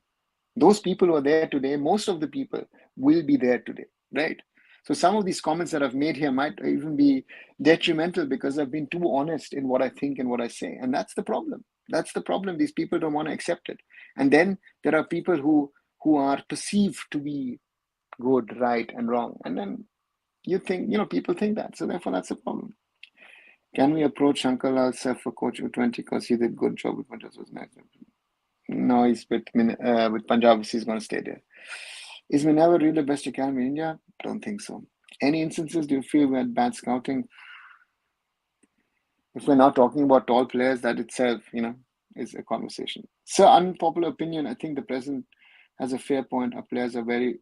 Those people who are there today, most of the people will be there today, right? So some of these comments that I've made here might even be detrimental because I've been too honest in what I think and what I say. And that's the problem. That's the problem. These people don't want to accept it. And then there are people who are perceived to be good, right, and wrong. And then you think, people think that. So therefore, that's a problem. Can we approach Shankar Lal Sir for coach U20 because he did a good job with Punjab? No, he's with Punjab. He's going to stay there. Is Minerva really the best academy in India? Don't think so. Any instances do you feel we had bad scouting? If we're now talking about tall players, that itself, is a conversation. So unpopular opinion, I think the president has a fair point. Our players are very,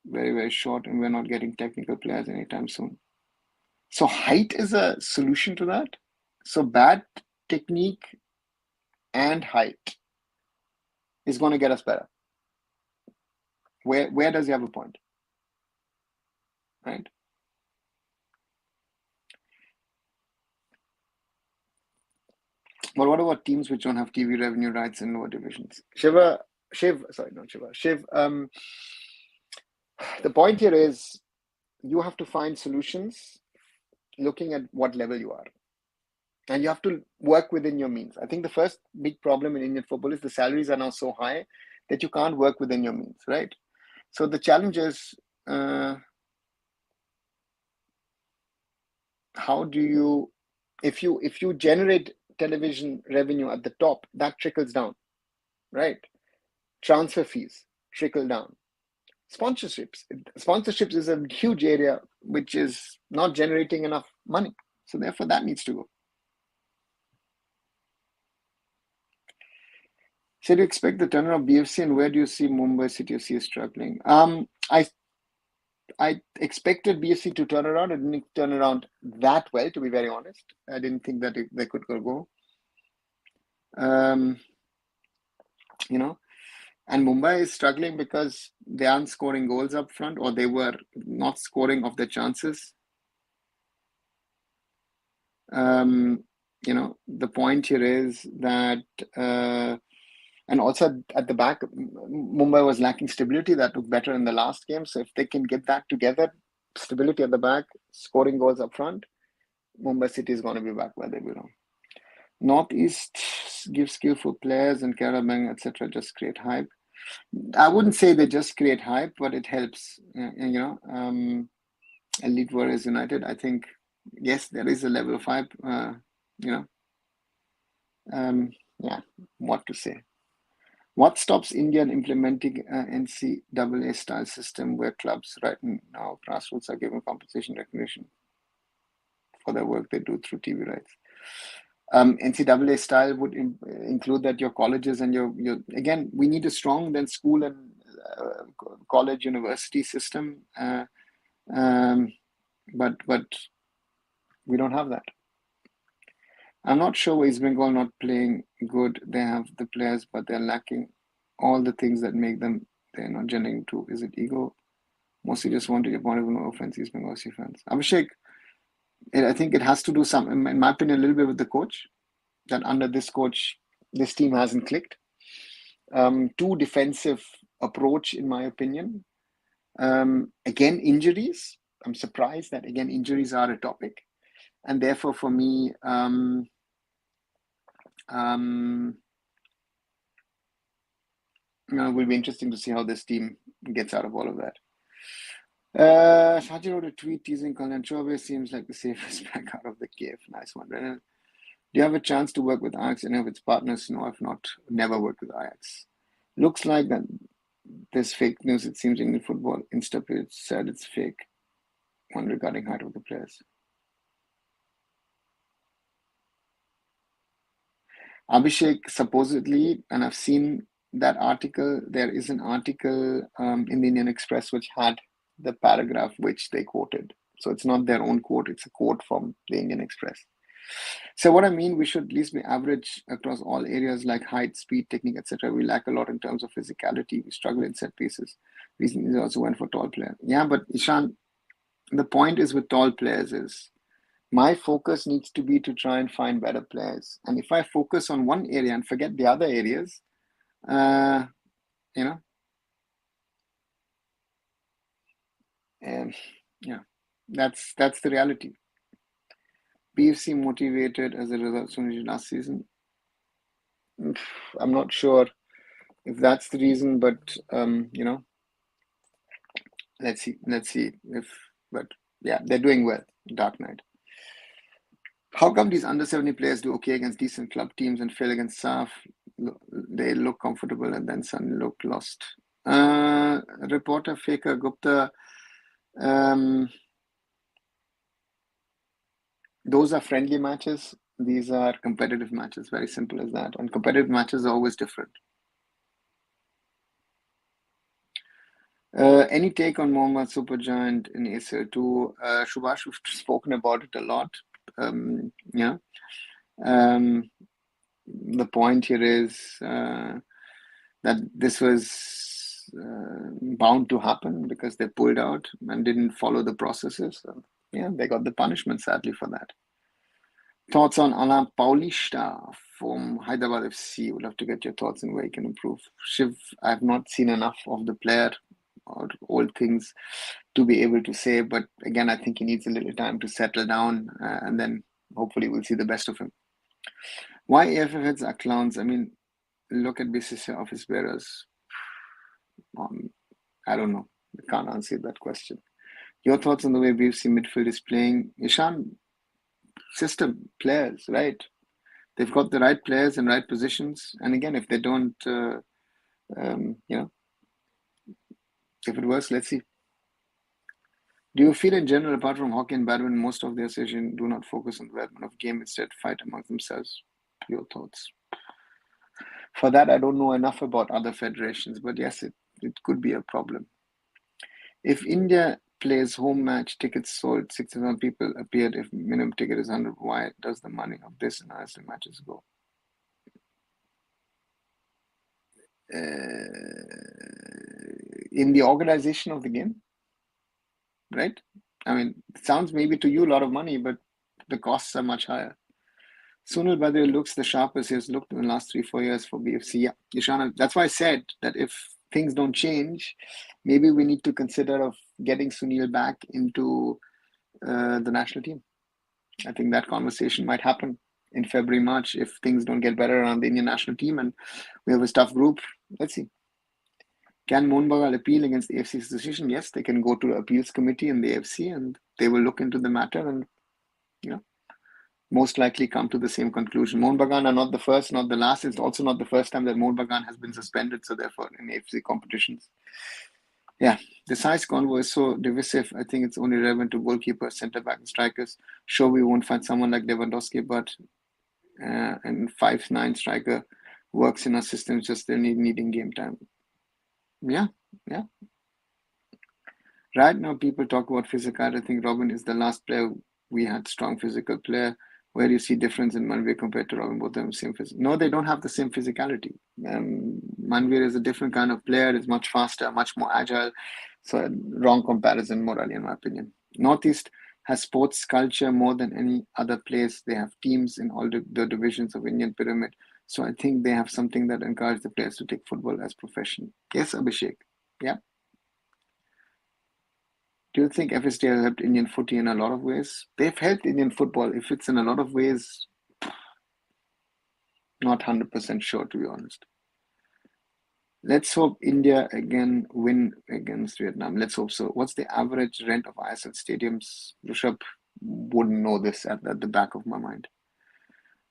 very, very short, and we're not getting technical players anytime soon. So height is a solution to that. So bad technique and height is going to get us better. Where does he have a point? Right? But what about teams which don't have TV revenue rights in lower divisions? Shiv, the point here is you have to find solutions looking at what level you are. And you have to work within your means. I think the first big problem in Indian football is the salaries are now so high that you can't work within your means, right? So the challenge is how do you, if you generate television revenue at the top, that trickles down, right? Transfer fees trickle down. Sponsorships is a huge area which is not generating enough money. So therefore that needs to go. So do you expect the turnaround of BFC, and where do you see Mumbai City FC struggling? I expected BFC to turn around. It didn't turn around that well, to be very honest. I didn't think that they could go. You know, and Mumbai is struggling because they aren't scoring goals up front, or they were not scoring of the chances. The point here is that, and also at the back, Mumbai was lacking stability. That looked better in the last game. So if they can get that together, stability at the back, scoring goals up front, Mumbai City is going to be back where they belong. Northeast gives skillful players, and Kerala, Bang, etc. just create hype. I wouldn't say they just create hype, but it helps. Elite Warriors United, I think, yes, there is a level of hype. What to say? What stops India in implementing NCAA style system where clubs right now, grassroots, are given compensation recognition for the work they do through TV rights? NCAA style would include that your colleges and your again, we need a strong then school and college university system, but we don't have that. I'm not sure why East Bengal not playing good. They have the players, but they're lacking all the things that make them. They're not generating to. Is it ego? Mostly just want to get one of no offense, East Bengal fans. Abhishek, I think it has to do in my opinion, a little bit with the coach. That under this coach, this team hasn't clicked. Too defensive approach, in my opinion. Again, injuries. I'm surprised that again injuries are a topic, and therefore for me, it will be interesting to see how this team gets out of all of that. Shaji wrote a tweet teasing Kalyan Chaube seems like the safest back out of the cave. Nice one. Do you have a chance to work with Ajax? Any of its partners? No, I've not. Never worked with Ajax. Looks like that there's fake news. It seems Indian football Instapage said it's fake. One regarding height of the players. Abhishek, supposedly, and I've seen that article, there is an article in the Indian Express which had the paragraph which they quoted. So it's not their own quote, it's a quote from the Indian Express. So what I mean, we should at least be average across all areas like height, speed, technique, etc. We lack a lot in terms of physicality. We struggle in set pieces. Recently, they also went for tall player. Yeah, but Ishan, the point is with tall players is my focus needs to be to try and find better players. And if I focus on one area and forget the other areas, that's the reality. BFC motivated as a result last season. I'm not sure if that's the reason, but let's see but yeah, they're doing well. Dark Knight. How come these under 70 players do okay against decent club teams and fail against SAF? They look comfortable and then suddenly look lost. Reporter Faker Gupta. Those are friendly matches. These are competitive matches. Very simple as that. And competitive matches are always different. Any take on Mohammad Supergiant in Acer 2? Subhash, we've spoken about it a lot. The point here is that this was bound to happen because they pulled out and didn't follow the processes. So, yeah, they got the punishment, sadly, for that. Thoughts on Alain Paulista from Hyderabad FC? Would love to get your thoughts on where he can improve. Shiv, I have not seen enough of the player or old things to be able to say, but again, I think he needs a little time to settle down, and then hopefully we'll see the best of him. Why AIFF heads are clowns? I mean, look at BCCI office bearers. I don't know. I can't answer that question. Your thoughts on the way BFC midfield is playing? Ishan, system, players, right? They've got the right players in right positions. And again, if they don't, if it works, let's see. Do you feel in general, apart from hockey and badminton, most of the association do not focus on the development of game, instead fight amongst themselves? Your thoughts? For that, I don't know enough about other federations, but yes, it could be a problem. If India plays home match, tickets sold, 6,000 people appeared. If minimum ticket is 100, why does the money of this and ISL matches go? In the organization of the game, right? I mean, it sounds maybe to you a lot of money, but the costs are much higher. Sunil Badri looks the sharpest he has looked in the last 3-4 years for BFC. Yeah, Ishana, that's why I said that if things don't change, maybe we need to consider of getting Sunil back into the national team. I think that conversation might happen in February, March if things don't get better around the Indian national team and we have a tough group. Let's see. Can Mohun Bagan appeal against the AFC's decision? Yes, they can go to the appeals committee in the AFC and they will look into the matter and most likely come to the same conclusion. Mohun Bagan are not the first, not the last. It's also not the first time that Mohun Bagan has been suspended, so therefore in AFC competitions. Yeah, the size convo is so divisive. I think it's only relevant to goalkeepers, centre back, and strikers. Sure, we won't find someone like Lewandowski, but and 5'9" striker works in our system, just still needing game time. Yeah. Right now, people talk about physical. I think Robin is the last player we had strong physical player. Where do you see difference in Manveer compared to Robin? Both of them same physical. No, they don't have the same physicality. Manveer is a different kind of player. Is much faster, much more agile. So wrong comparison, morally, in my opinion. Northeast has sports culture more than any other place. They have teams in all the divisions of Indian pyramid. So I think they have something that encourages the players to take football as profession. Yes, Abhishek. Yeah. Do you think FSDL helped Indian footy in a lot of ways? They've helped Indian football. If it's in a lot of ways, not 100% sure, to be honest. Let's hope India again win against Vietnam. Let's hope so. What's the average rent of ISL stadiums? Rishabh wouldn't know this at the back of my mind.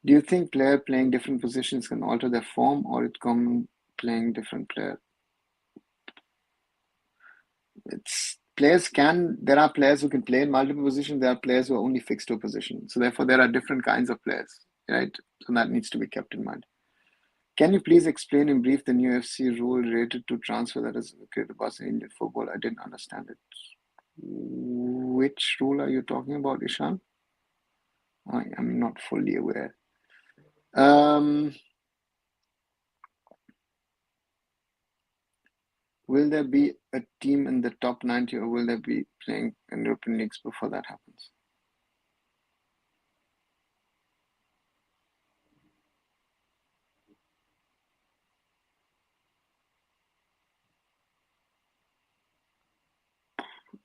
Do you think player playing different positions can alter their form or it come playing different player? There are players who can play in multiple positions. There are players who are only fixed to a position. So therefore, there are different kinds of players, right? So that needs to be kept in mind. Can you please explain in brief the new FC rule related to transfer that is created about Indian football? I didn't understand it. Which rule are you talking about, Ishan? I am not fully aware. Will there be a team in the top 90 or will there be playing in European leagues before that happens?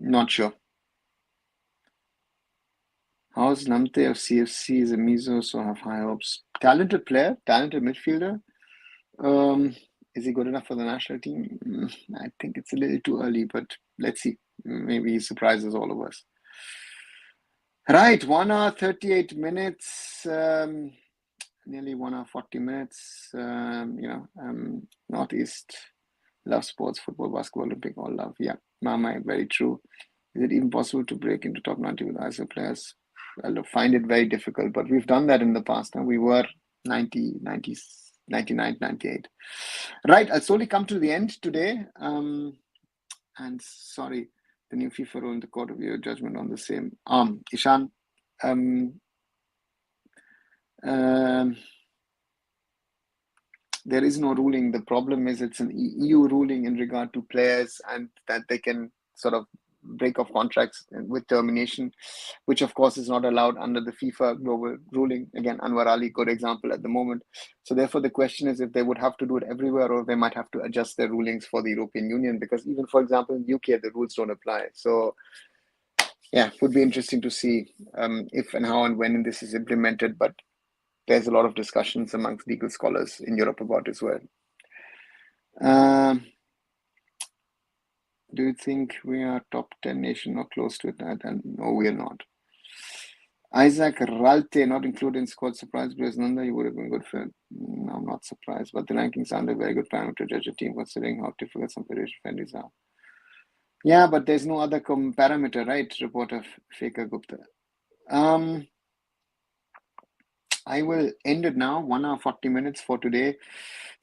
Not sure. How's Namte of CFC is a Mizo, so have high hopes. Talented player, talented midfielder. Is he good enough for the national team? I think it's a little too early, but let's see. Maybe he surprises all of us. Right, 1 hour 38 minutes, nearly 1 hour 40 minutes. Northeast love sports, football, basketball, Olympic, all love. Yeah, Mama, very true. Is it even possible to break into top 90 with ISL players? I'll find it very difficult, but we've done that in the past. We were 90, 90, 99, 98. Right, I'll slowly come to the end today. And sorry, the new FIFA rule in the court of your judgment on the same. Ishan, there is no ruling. The problem is it's an EU ruling in regard to players and that they can sort of break off contracts with termination, which of course is not allowed under the FIFA global ruling. Again, Anwar Ali, good example at the moment. So therefore the question is if they would have to do it everywhere or they might have to adjust their rulings for the European Union, because even, for example, in the UK, the rules don't apply. So yeah, it would be interesting to see if and how and when this is implemented, but there's a lot of discussions amongst legal scholars in Europe about it as well. Do you think we are top 10 nation or close to it? No, we are not. Isaac Ralte, not included in squad. Surprise, because Nanda, you would have been good for it. No, I'm not surprised, but the rankings aren't a very good parameter to judge a team considering how difficult some British friendlies are. Yeah, but there's no other parameter, right? Reporter Faker Gupta. I will end it now. 1 hour, 40 minutes for today.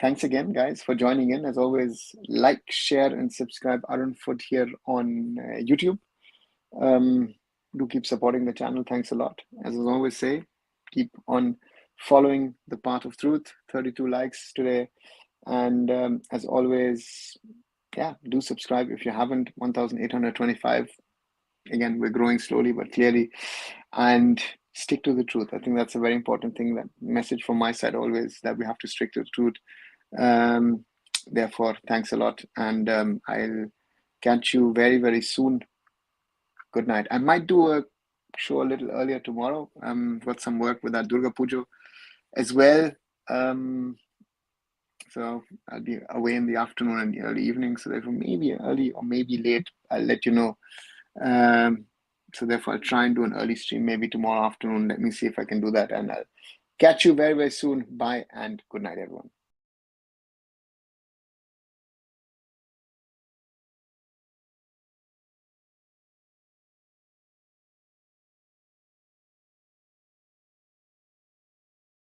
Thanks again, guys, for joining in. As always, like, share, and subscribe Arun Foot here on YouTube. Do keep supporting the channel. Thanks a lot. As I always say, keep on following the path of truth. 32 likes today. And as always, yeah, do subscribe if you haven't. 1,825. Again, we're growing slowly but clearly. And stick to the truth. I think that's a very important thing. That message from my side always, that we have to stick to the truth. Therefore, thanks a lot. And I'll catch you very, very soon. Good night. I might do a show a little earlier tomorrow. Got some work with that Durga Puja as well. So I'll be away in the afternoon and the early evening. So therefore, maybe early or maybe late, I'll let you know. So therefore, I'll try and do an early stream maybe tomorrow afternoon. Let me see if I can do that. And I'll catch you very, very soon. Bye and good night, everyone.